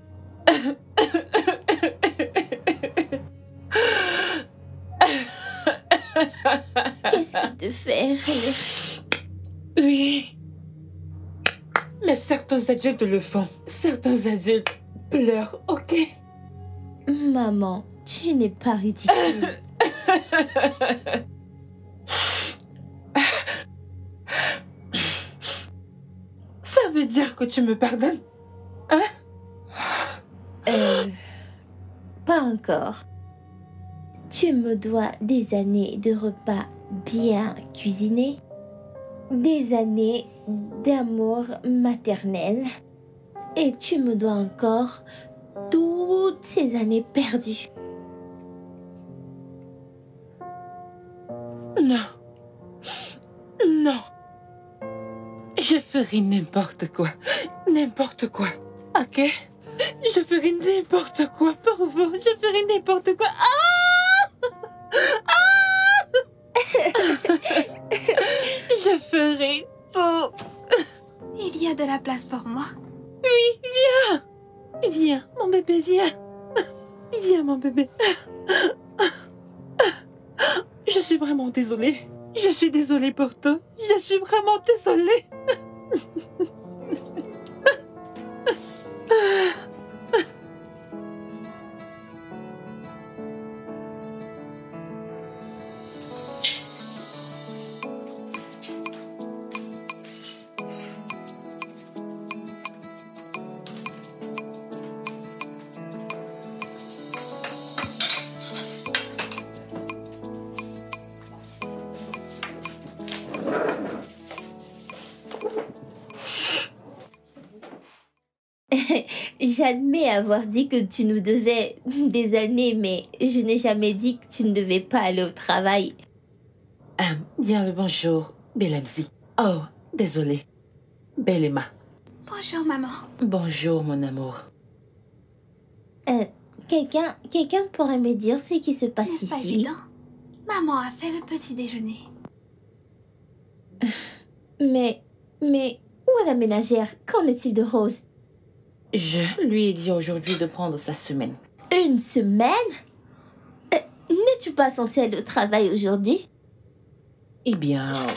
Qu'est-ce qui te fait rire? Oui. Mais certains adultes le font. Certains adultes pleurent, ok? Maman, tu n'es pas ridicule. Ça veut dire que tu me pardonnes? Hein? Pas encore. Tu me dois des années de repas bien cuisinés, des années d'amour maternel, et tu me dois encore toutes ces années perdues. Non. Je ferai n'importe quoi, ok? Je ferai n'importe quoi pour vous, je ferai n'importe quoi. Je ferai tout. Il y a de la place pour moi. Oui, viens, mon bébé, viens. Viens, mon bébé. Je suis vraiment désolée. Je suis désolée pour toi. Je suis vraiment désolée. J'admets avoir dit que tu nous devais des années, mais je n'ai jamais dit que tu ne devais pas aller au travail. Bien le bonjour, Belamzi. Oh, désolé. Belle Emma. Bonjour, maman. Bonjour, mon amour. Quelqu'un pourrait me dire ce qui se passe N'est-ce pas ici? évident? Maman a fait le petit déjeuner. Mais où est la ménagère? Qu'en est-il de Rose? Je lui ai dit aujourd'hui de prendre sa semaine. Une semaine? N'es-tu pas censée aller au travail aujourd'hui? Eh bien...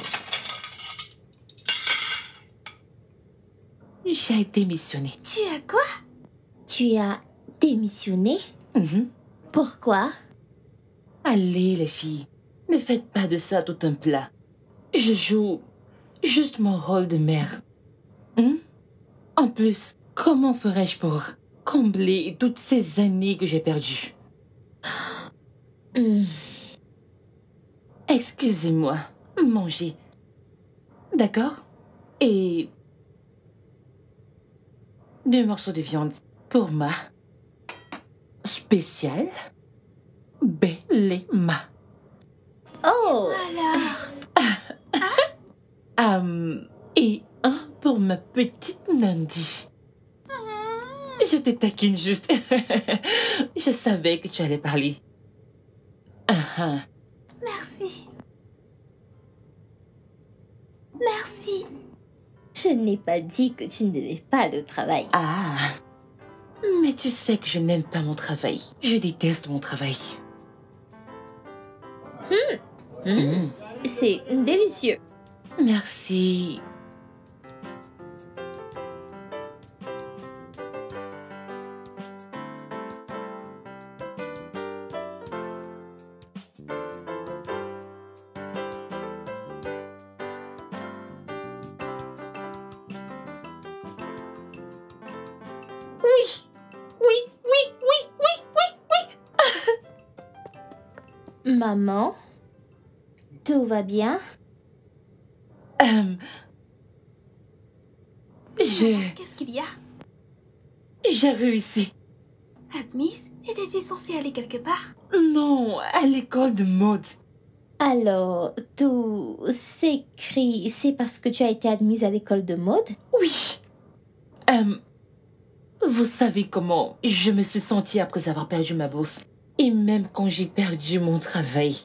J'ai démissionné. Tu as quoi? Tu as démissionné? Mhm. Pourquoi? Allez, les filles, ne faites pas de ça tout un plat. Je joue juste mon rôle de mère. En plus, comment ferais-je pour combler toutes ces années que j'ai perdues? Excusez-moi, mangez. D'accord? Et 2 morceaux de viande pour ma spéciale Belle Emma. Oh! Alors, Et un pour ma petite Nandi. Je te taquine juste. Je savais que tu allais parler. merci. Merci. Je n'ai pas dit que tu ne devais pas aller au travail. Ah. Mais tu sais que je n'aime pas mon travail. Je déteste mon travail. C'est délicieux. Merci. Maman? Tout va bien? Qu'est-ce qu'il y a? J'ai réussi. Admise? Étais-tu censée aller quelque part? Non, à l'école de mode. Alors, tout s'écrit, c'est parce que tu as été admise à l'école de mode? Oui. Vous savez comment je me suis sentie après avoir perdu ma bourse. Et même quand j'ai perdu mon travail.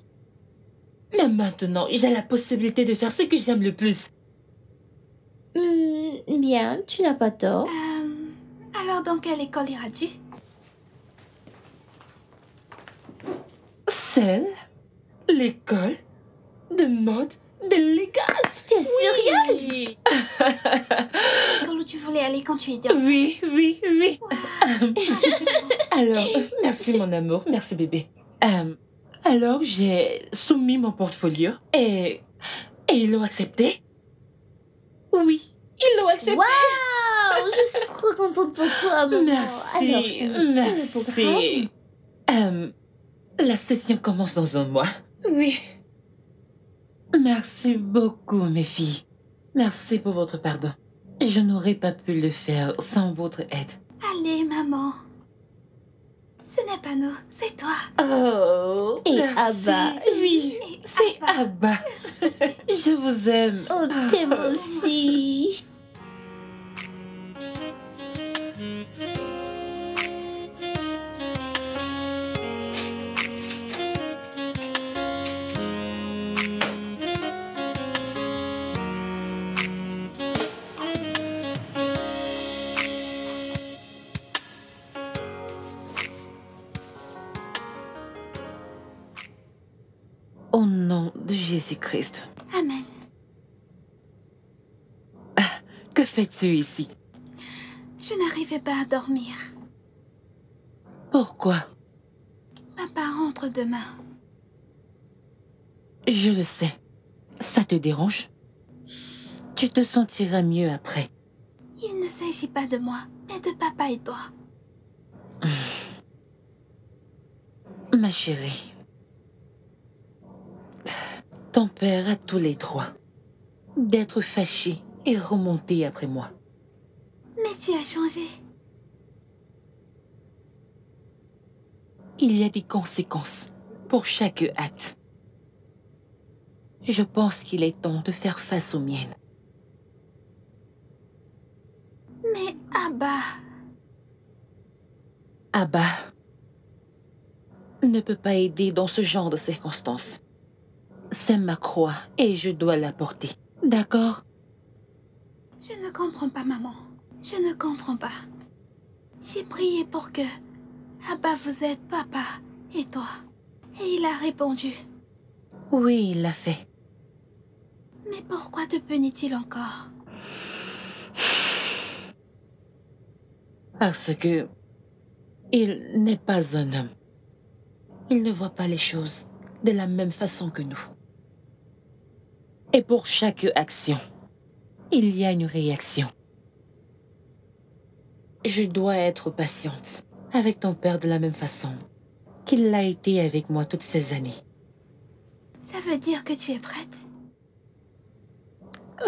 Mais maintenant, j'ai la possibilité de faire ce que j'aime le plus. Bien, tu n'as pas tort. Alors dans quelle école iras-tu? Celle, l'école de mode de Légas. T'es sérieuse? Oui. L'école où tu voulais aller quand tu étais enfant? Oui. Alors, merci mon amour, merci bébé. Alors, j'ai soumis mon portfolio et ils l'ont accepté. Oui, ils l'ont accepté. Waouh! Je suis trop contente pour toi, maman. Merci, Alors, merci. La session commence dans un mois. Oui. Merci beaucoup, mes filles. Merci pour votre pardon. Je n'aurais pas pu le faire sans votre aide. Allez, maman. Ce n'est pas nous, c'est toi. Oh, Et merci. Abba. Oui, Et c'est Abba. Abba. Je vous aime. Oh, t'aimes aussi. Au nom de Jésus-Christ. Amen. Que fais-tu ici? Je n'arrivais pas à dormir. Pourquoi? Papa rentre demain. Je le sais. Ça te dérange? Tu te sentiras mieux après. Il ne s'agit pas de moi, mais de papa et toi. Ma chérie. Ton père a tous les droits d'être fâché et remonté après moi. Mais tu as changé. il y a des conséquences pour chaque acte. Je pense qu'il est temps de faire face aux miennes. Mais Abba... Abba ne peut pas aider dans ce genre de circonstances. C'est ma croix et je dois la porter. D'accord? Je ne comprends pas, maman. Je ne comprends pas. J'ai prié pour que Abba vous aide, papa et toi. Et il a répondu. Oui, il l'a fait. Mais pourquoi te punit-il encore? Parce que il n'est pas un homme. Il ne voit pas les choses de la même façon que nous. Et pour chaque action, il y a une réaction. Je dois être patiente avec ton père de la même façon qu'il l'a été avec moi toutes ces années. Ça veut dire que tu es prête?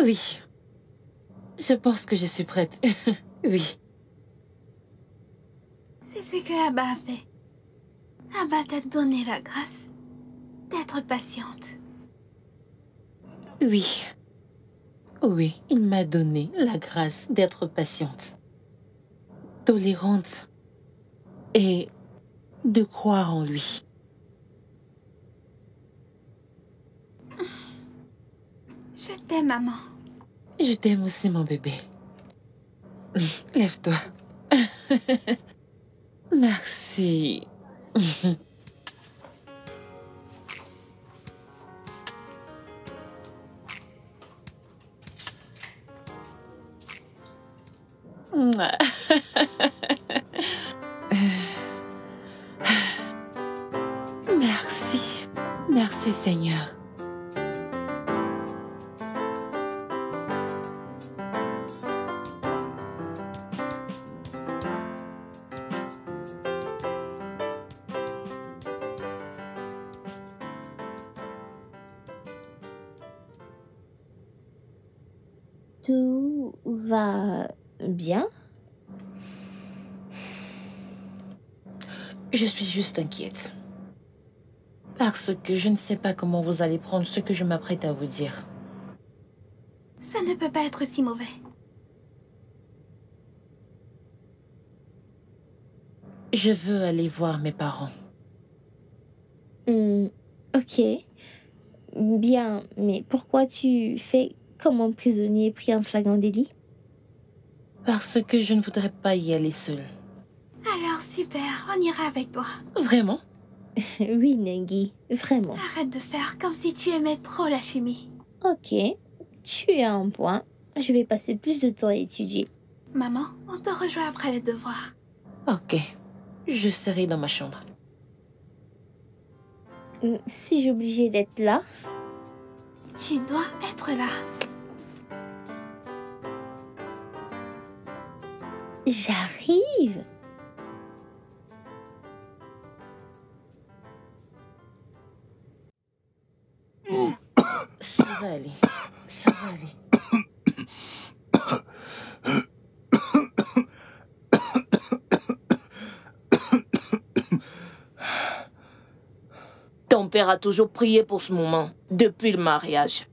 Oui. Je pense que je suis prête. Oui. C'est ce que Abba a fait. Abba t'a donné la grâce d'être patiente. Oui. Oui, il m'a donné la grâce d'être patiente, tolérante et de croire en lui. Je t'aime, maman. Je t'aime aussi, mon bébé. Lève-toi. Merci. Merci. Merci, Seigneur. Tout va bien? Je suis juste inquiète. Parce que je ne sais pas comment vous allez prendre ce que je m'apprête à vous dire. Ça ne peut pas être si mauvais. Je veux aller voir mes parents. Ok. Bien, mais pourquoi tu fais comme un prisonnier pris en flagrant délit? Parce que je ne voudrais pas y aller seule. Alors super, on ira avec toi. Vraiment? Oui, Nengi, vraiment. Arrête de faire comme si tu aimais trop la chimie. Ok, tu as un point. Je vais passer plus de temps à étudier. Maman, on te rejoint après les devoirs. Ok, je serai dans ma chambre. Suis-je obligée d'être là? Tu dois être là. J'arrive. Ça va aller. Ça va aller. Ton père a toujours prié pour ce moment, depuis le mariage.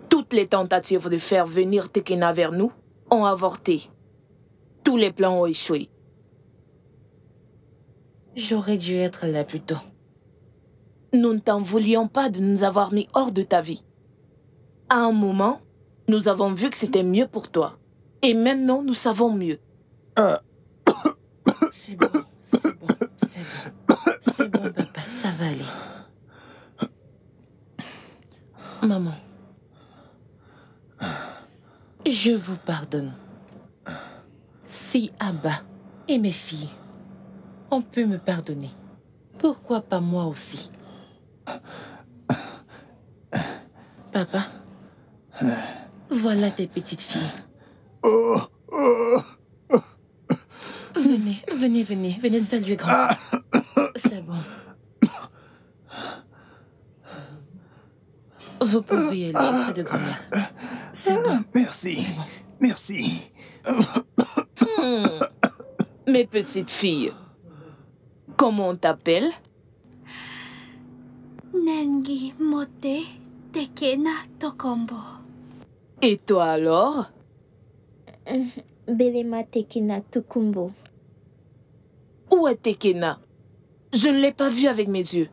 Toutes les tentatives de faire venir Tekena vers nous ont avorté. Tous les plans ont échoué. J'aurais dû être là plus tôt. Nous ne t'en voulions pas de nous avoir mis hors de ta vie. À un moment, nous avons vu que c'était mieux pour toi. Et maintenant, nous savons mieux. C'est bon, c'est bon, c'est bon. C'est bon, papa, ça va aller. Maman, je vous pardonne. Si Abba et mes filles, on peut me pardonner. Pourquoi pas moi aussi? Papa, voilà tes petites filles. Venez saluer grand. C'est bon. Vous pouvez aller près de grand-mère. C'est bon. Merci. C'est bon. Merci. Mes petites filles, comment on t'appelle? Nengi mote tekena tokombo. Et toi alors? Belema Tekena Tukumbo. Où est Tekena? Je ne l'ai pas vu avec mes yeux.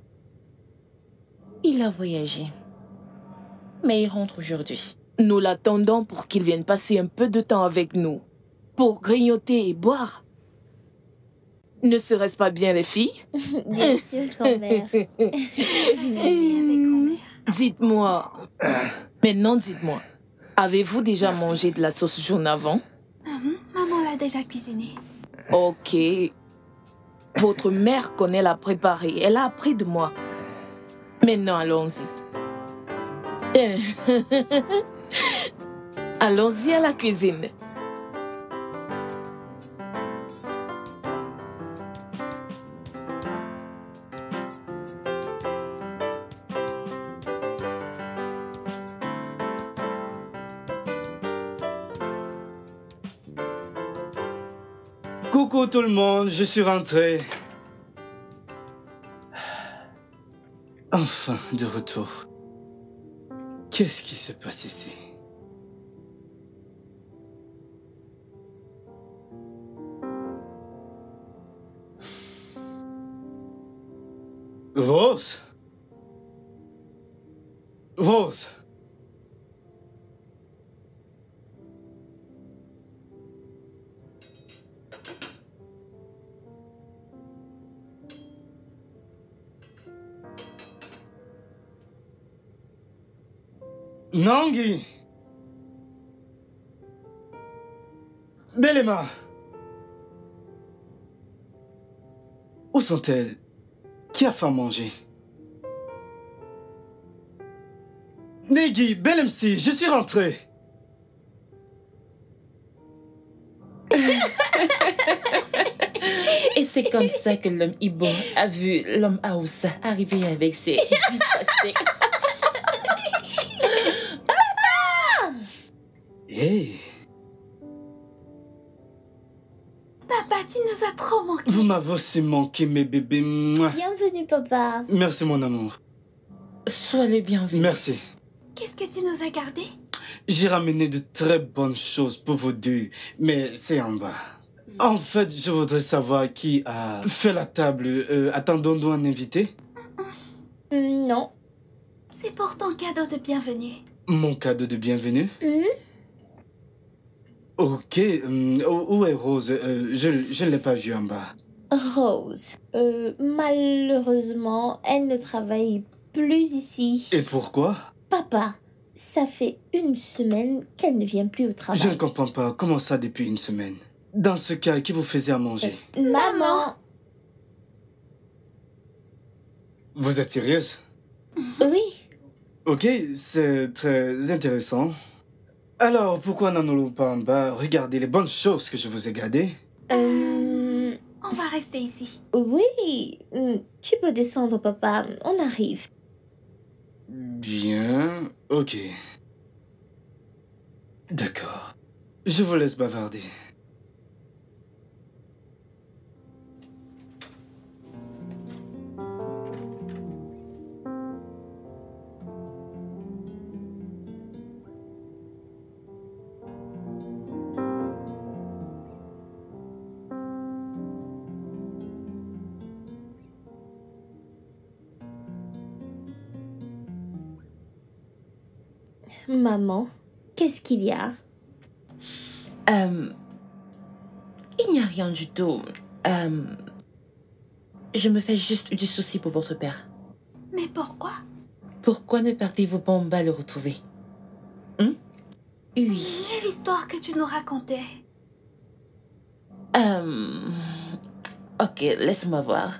Il a voyagé. Mais il rentre aujourd'hui. Nous l'attendons pour qu'il vienne passer un peu de temps avec nous. Pour grignoter et boire. Ne serait-ce pas bien, les filles? Bien sûr, grand-mère. Dites-moi. Maintenant, dites-moi. Avez-vous déjà mangé de la sauce jaune avant? Maman l'a déjà cuisinée. Ok. Votre mère connaît la préparer. Elle a appris de moi. Maintenant, allons-y. Allons-y à la cuisine. Coucou tout le monde, je suis rentré. Enfin, de retour. Qu'est-ce qui se passe ici? Rose? Rose? Nangi! Belema! Où sont-elles? Qui a fait à manger? Negi, Belemsi, je suis rentré! Et c'est comme ça que l'homme Ibo a vu l'homme Aoussa arriver avec ses 10 pastèques. Hey! Papa, tu nous as trop manqué. Vous m'avez aussi manqué, mes bébés. Mouah. Bienvenue, papa. Merci, mon amour. Sois le bienvenu. Merci. Qu'est-ce que tu nous as gardé? J'ai ramené de très bonnes choses pour vous deux, mais c'est en bas. En fait, je voudrais savoir qui a fait la table. Attendons-nous un invité? Non. C'est pour ton cadeau de bienvenue. Mon cadeau de bienvenue? Ok. Où est Rose? Je ne l'ai pas vue en bas. Rose. Malheureusement, elle ne travaille plus ici. Et pourquoi? Papa, ça fait 1 semaine qu'elle ne vient plus au travail. Je ne comprends pas. Comment ça depuis 1 semaine? Dans ce cas, qui vous faisait à manger? Maman. Vous êtes sérieuse? Oui. Ok, c'est très intéressant. Alors, pourquoi n'en pas en bas? Regardez les bonnes choses que je vous ai gardées. On va rester ici. Oui. Tu peux descendre, papa. On arrive. Bien, ok. D'accord. Je vous laisse bavarder. Maman, qu'est-ce qu'il y a? Il n'y a rien du tout. Je me fais juste du souci pour votre père. Mais pourquoi? Pourquoi ne partez-vous pas en bas le retrouver? Oui. Et l'histoire que tu nous racontais? Ok, laisse-moi voir.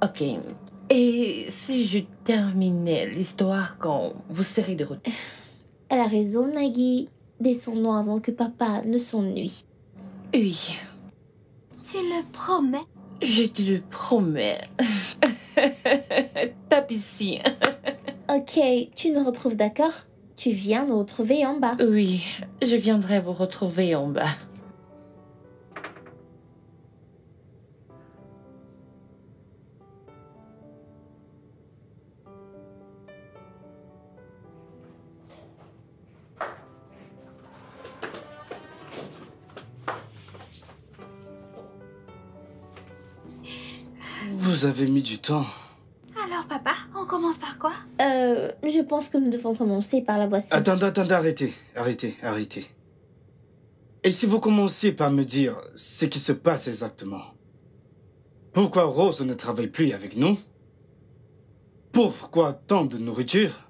Ok. Et si je terminais l'histoire quand vous serez de retour? Elle a raison, Nagui. Descendons avant que papa ne s'ennuie. Oui. Tu le promets? Je te le promets. Tape ici. Ok, tu nous retrouves, d'accord? Tu viens nous retrouver en bas. Oui, je viendrai vous retrouver en bas. Vous avez mis du temps. Alors, papa, on commence par quoi? Je pense que nous devons commencer par la boisson. Attendez, arrêtez. Et si vous commenciez par me dire ce qui se passe exactement? Pourquoi Rose ne travaille plus avec nous? Pourquoi tant de nourriture?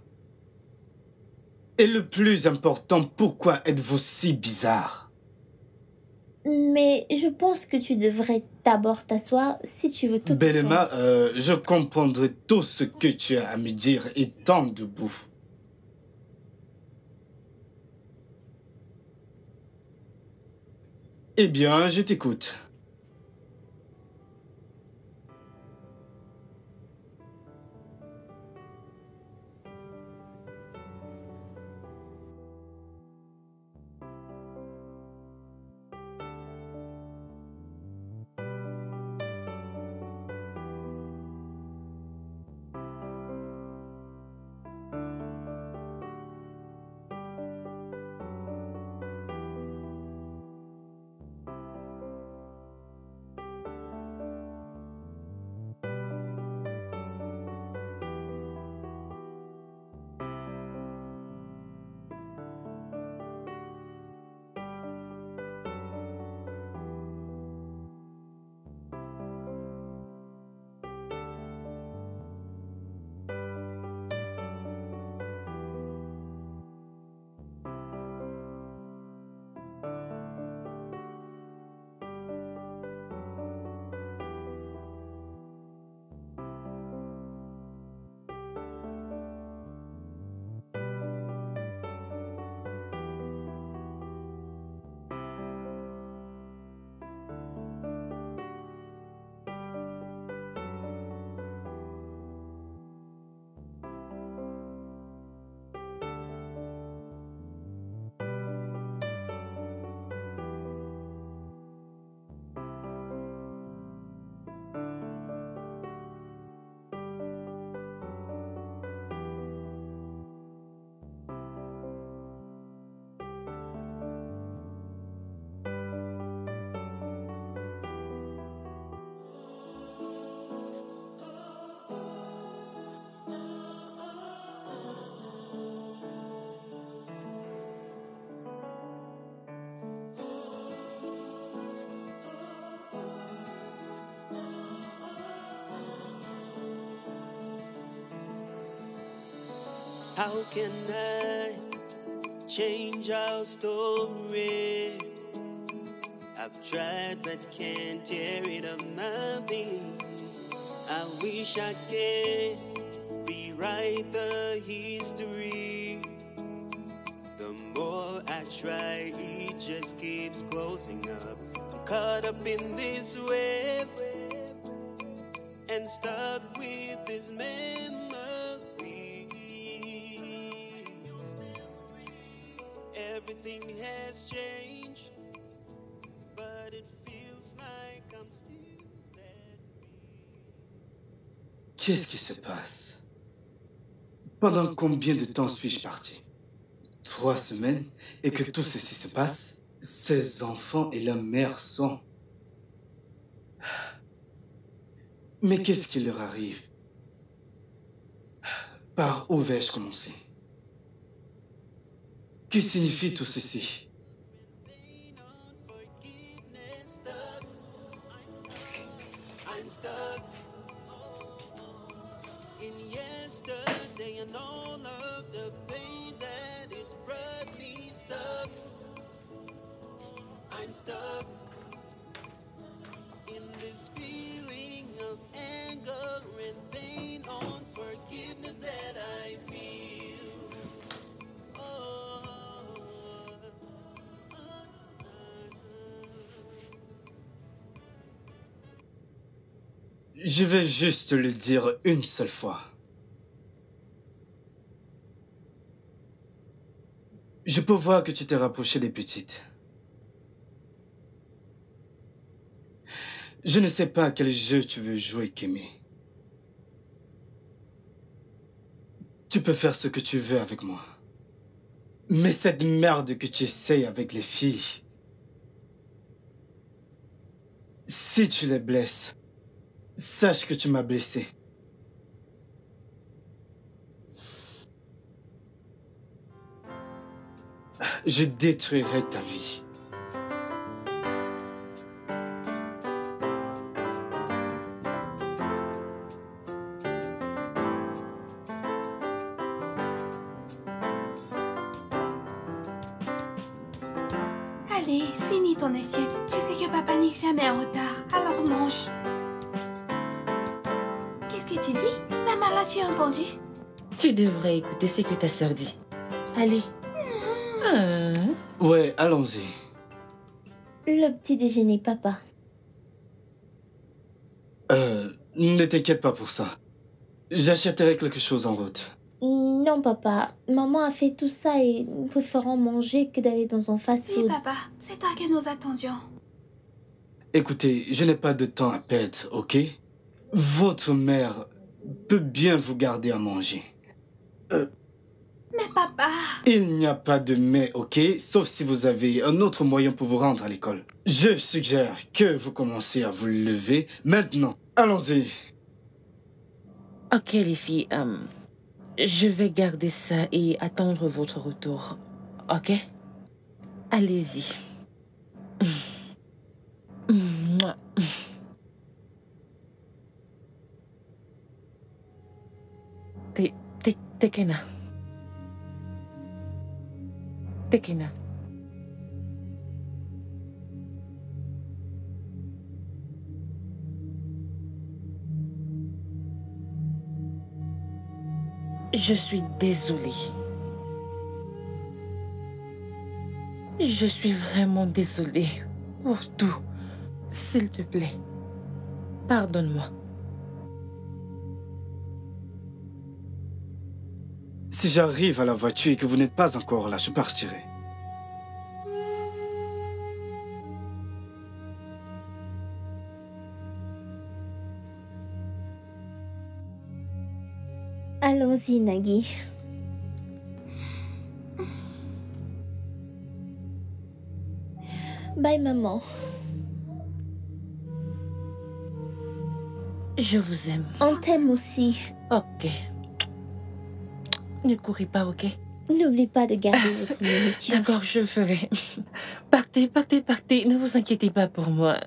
Et le plus important, pourquoi êtes-vous si bizarre? Mais je pense que tu devrais d'abord t'asseoir si tu veux tout Belema, comprendre. je comprendrai tout ce que tu as à me dire étant debout. Eh bien, je t'écoute. How can I change our story? I've tried but can't tear it up my being. I wish I could rewrite the history. The more I try, it just keeps closing up. I'm caught up in this web and stuck with this memory. Everything has changed, but it feels like I'm still that me. Qu'est-ce qui se passe? Pendant combien de temps suis-je parti? 3 semaines et que tout ceci se passe? Ces enfants et la mère sont... Mais qu'est-ce qui leur arrive? Par où vais-je commencer? Que signifie tout ceci? I'm stuck in yesterday and all of the pain that it brought me stuck. I'm stuck in this feeling of anger and pain on forgiveness that I feel. Je vais juste le dire une seule fois. Je peux voir que tu t'es rapproché des petites. Je ne sais pas quel jeu tu veux jouer, Kémy. Tu peux faire ce que tu veux avec moi. Mais cette merde que tu essayes avec les filles, si tu les blesses, sache que tu m'as blessé. Je détruirai ta vie. Allez, finis ton assiette. Tu sais que papa n'est jamais en retard, alors mange. Qu'est-ce que tu dis? Maman, l'as-tu entendu? Tu devrais écouter ce que ta sœur dit. Allez. Ouais, allons-y. Le petit déjeuner, papa. Ne t'inquiète pas pour ça. J'achèterai quelque chose en route. Non, papa. Maman a fait tout ça et nous préférons manger que d'aller dans un Oui, fast-food. papa, c'est toi que nous attendions. Écoutez, je n'ai pas de temps à perdre, ok? Votre mère peut bien vous garder à manger. Mais papa... Il n'y a pas de mais, ok? Sauf si vous avez un autre moyen pour vous rendre à l'école. Je suggère que vous commencez à vous lever maintenant. Allons-y. Ok, les filles. Je vais garder ça et attendre votre retour. Ok? Allez-y. Mouah. Tekena. Tekena. Je suis désolée. Je suis vraiment désolée pour tout. S'il te plaît, pardonne-moi. Si j'arrive à la voiture et que vous n'êtes pas encore là, je partirai. Allons-y, Nagui. Bye, maman. Je vous aime. On t'aime aussi. Ok. Ne courez pas, ok? N'oublie pas de garder votre nourriture. D'accord, je le ferai. Partez, partez, partez. Ne vous inquiétez pas pour moi.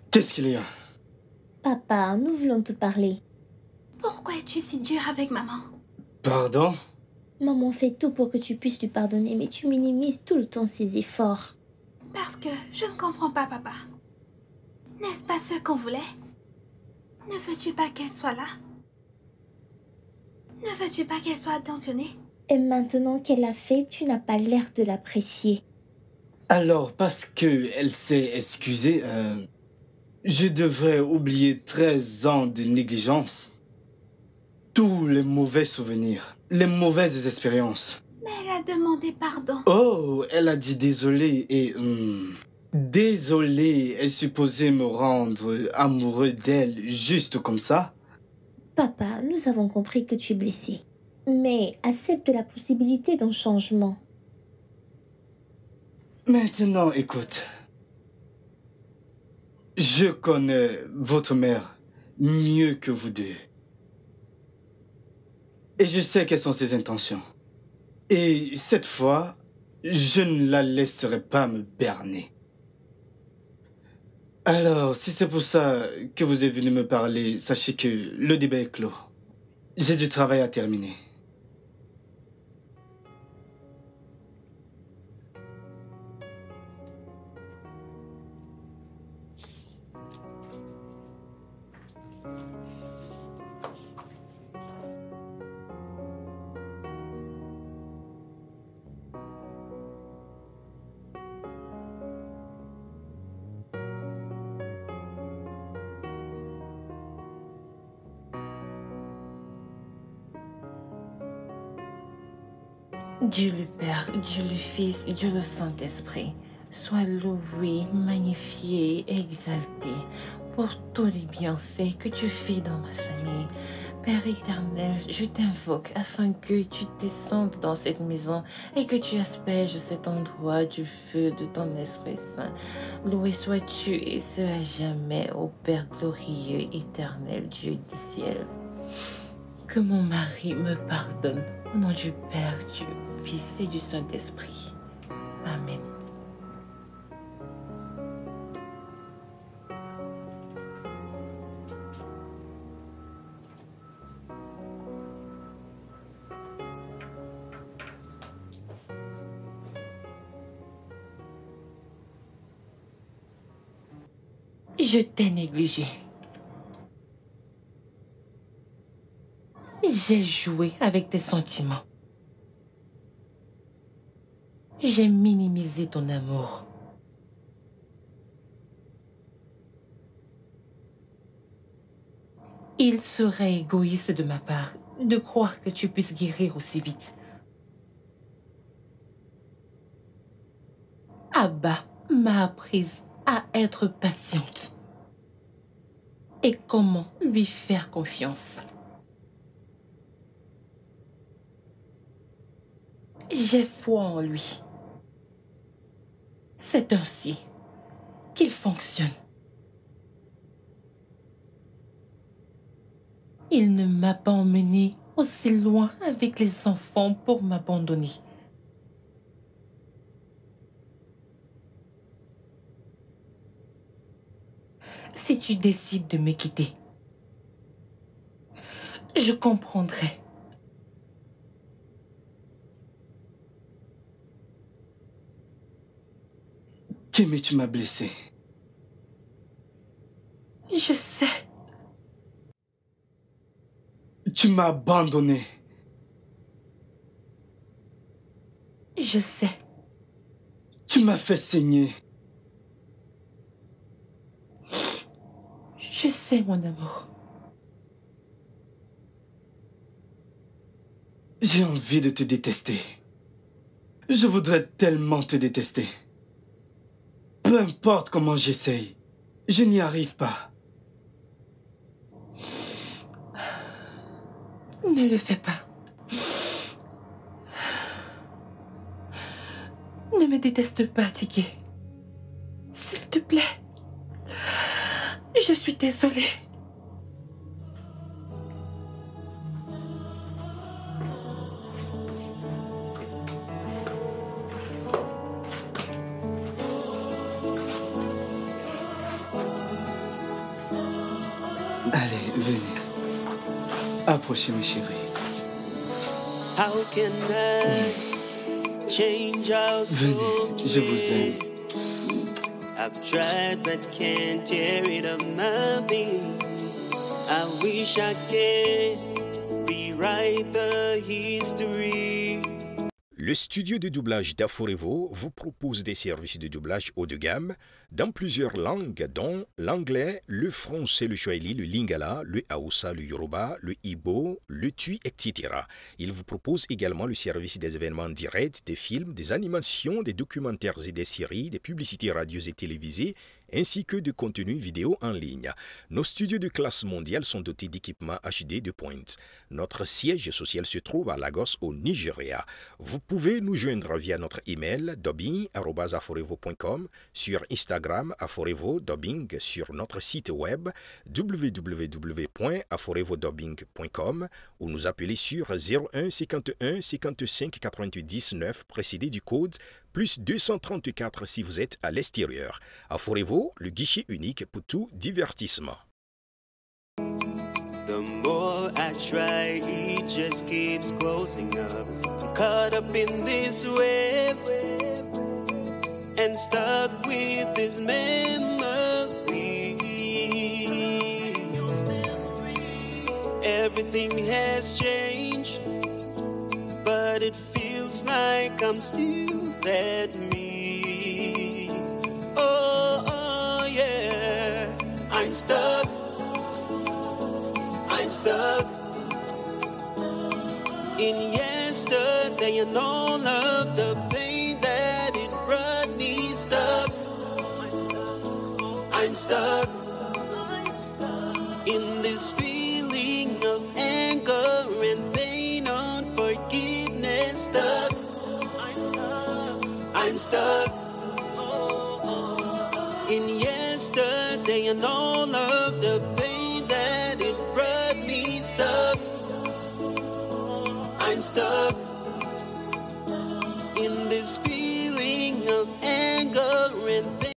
Qu'est-ce qu'il y a? Papa, nous voulons te parler. Pourquoi es-tu si dur avec maman? Pardon? Maman fait tout pour que tu puisses lui pardonner, mais tu minimises tout le temps ses efforts. Parce que je ne comprends pas, papa. N'est-ce pas ce qu'on voulait? Ne veux-tu pas qu'elle soit là? Ne veux-tu pas qu'elle soit attentionnée? Et maintenant qu'elle a fait, tu n'as pas l'air de l'apprécier. Alors, parce que elle s'est excusée, je devrais oublier 13 ans de négligence. Tous les mauvais souvenirs, les mauvaises expériences. Mais elle a demandé pardon. Oh, elle a dit désolé et... désolé est supposé me rendre amoureux d'elle juste comme ça? Papa, nous avons compris que tu es blessé. Mais accepte la possibilité d'un changement. Maintenant, écoute. Je connais votre mère mieux que vous deux. Et je sais quelles sont ses intentions. Et cette fois, je ne la laisserai pas me berner. Alors, si c'est pour ça que vous êtes venu me parler, sachez que le débat est clos. J'ai du travail à terminer. Dieu le Père, Dieu le Fils, Dieu le Saint-Esprit, sois loué, magnifié, exalté pour tous les bienfaits que tu fais dans ma famille. Père éternel, je t'invoque afin que tu descendes dans cette maison et que tu asperges cet endroit du feu de ton Esprit Saint. Loué sois-tu et ce à jamais, ô Père glorieux, éternel, Dieu du ciel. Que mon mari me pardonne, au nom du Père, du Fils et du Saint-Esprit. Amen. Je t'ai négligé. J'ai joué avec tes sentiments. J'ai minimisé ton amour. Il serait égoïste de ma part de croire que tu puisses guérir aussi vite. Abba m'a apprise à être patiente. Et comment lui faire confiance? J'ai foi en lui. C'est ainsi qu'il fonctionne. Il ne m'a pas emmené aussi loin avec les enfants pour m'abandonner. Si tu décides de me quitter, je comprendrai. Kémy, tu m'as blessé. Je sais. Tu m'as abandonné. Je sais. Tu m'as fait saigner. Je sais, mon amour. J'ai envie de te détester. Je voudrais tellement te détester. Peu importe comment j'essaye, je n'y arrive pas. Ne le fais pas. Ne me déteste pas, Tiki. S'il te plaît. Je suis désolée. Allez, venez. Approchez, mes chéris. How can I change our Venez, je vous aime. I've tried but can't tear it up my being. I wish I could rewrite the history. Le studio de doublage d'Aforevo vous propose des services de doublage haut de gamme dans plusieurs langues, dont l'anglais, le français, le swahili, le lingala, le haoussa, le yoruba, le ibo, le tui, etc. Il vous propose également le service des événements directs, des films, des animations, des documentaires et des séries, des publicités radio et télévisées, ainsi que de contenus vidéo en ligne. Nos studios de classe mondiale sont dotés d'équipements HD de pointe. Notre siège social se trouve à Lagos, au Nigeria. Vous pouvez nous joindre via notre email dubbing@aforevo.com, sur Instagram Aforevo Dubbing, sur notre site web www.aforevodubbing.com ou nous appeler sur 01 51 55 88 19 précédé du code plus 234 si vous êtes à l'extérieur. Afforevo, le guichet unique pour tout divertissement. The more I try, it just keeps closing up. I'm caught up in this web and stuck with this memory. Everything has changed, but it feels like I'm still that me. Oh, oh yeah, I'm stuck. I'm stuck in yesterday and all of the pain that it brought me. Stuck. I'm stuck in this feeling of anger and pain, unforgiveness. Stuck. I'm stuck in yesterday and all of the pain that it brought me. Stuck. I'm stuck in this feeling.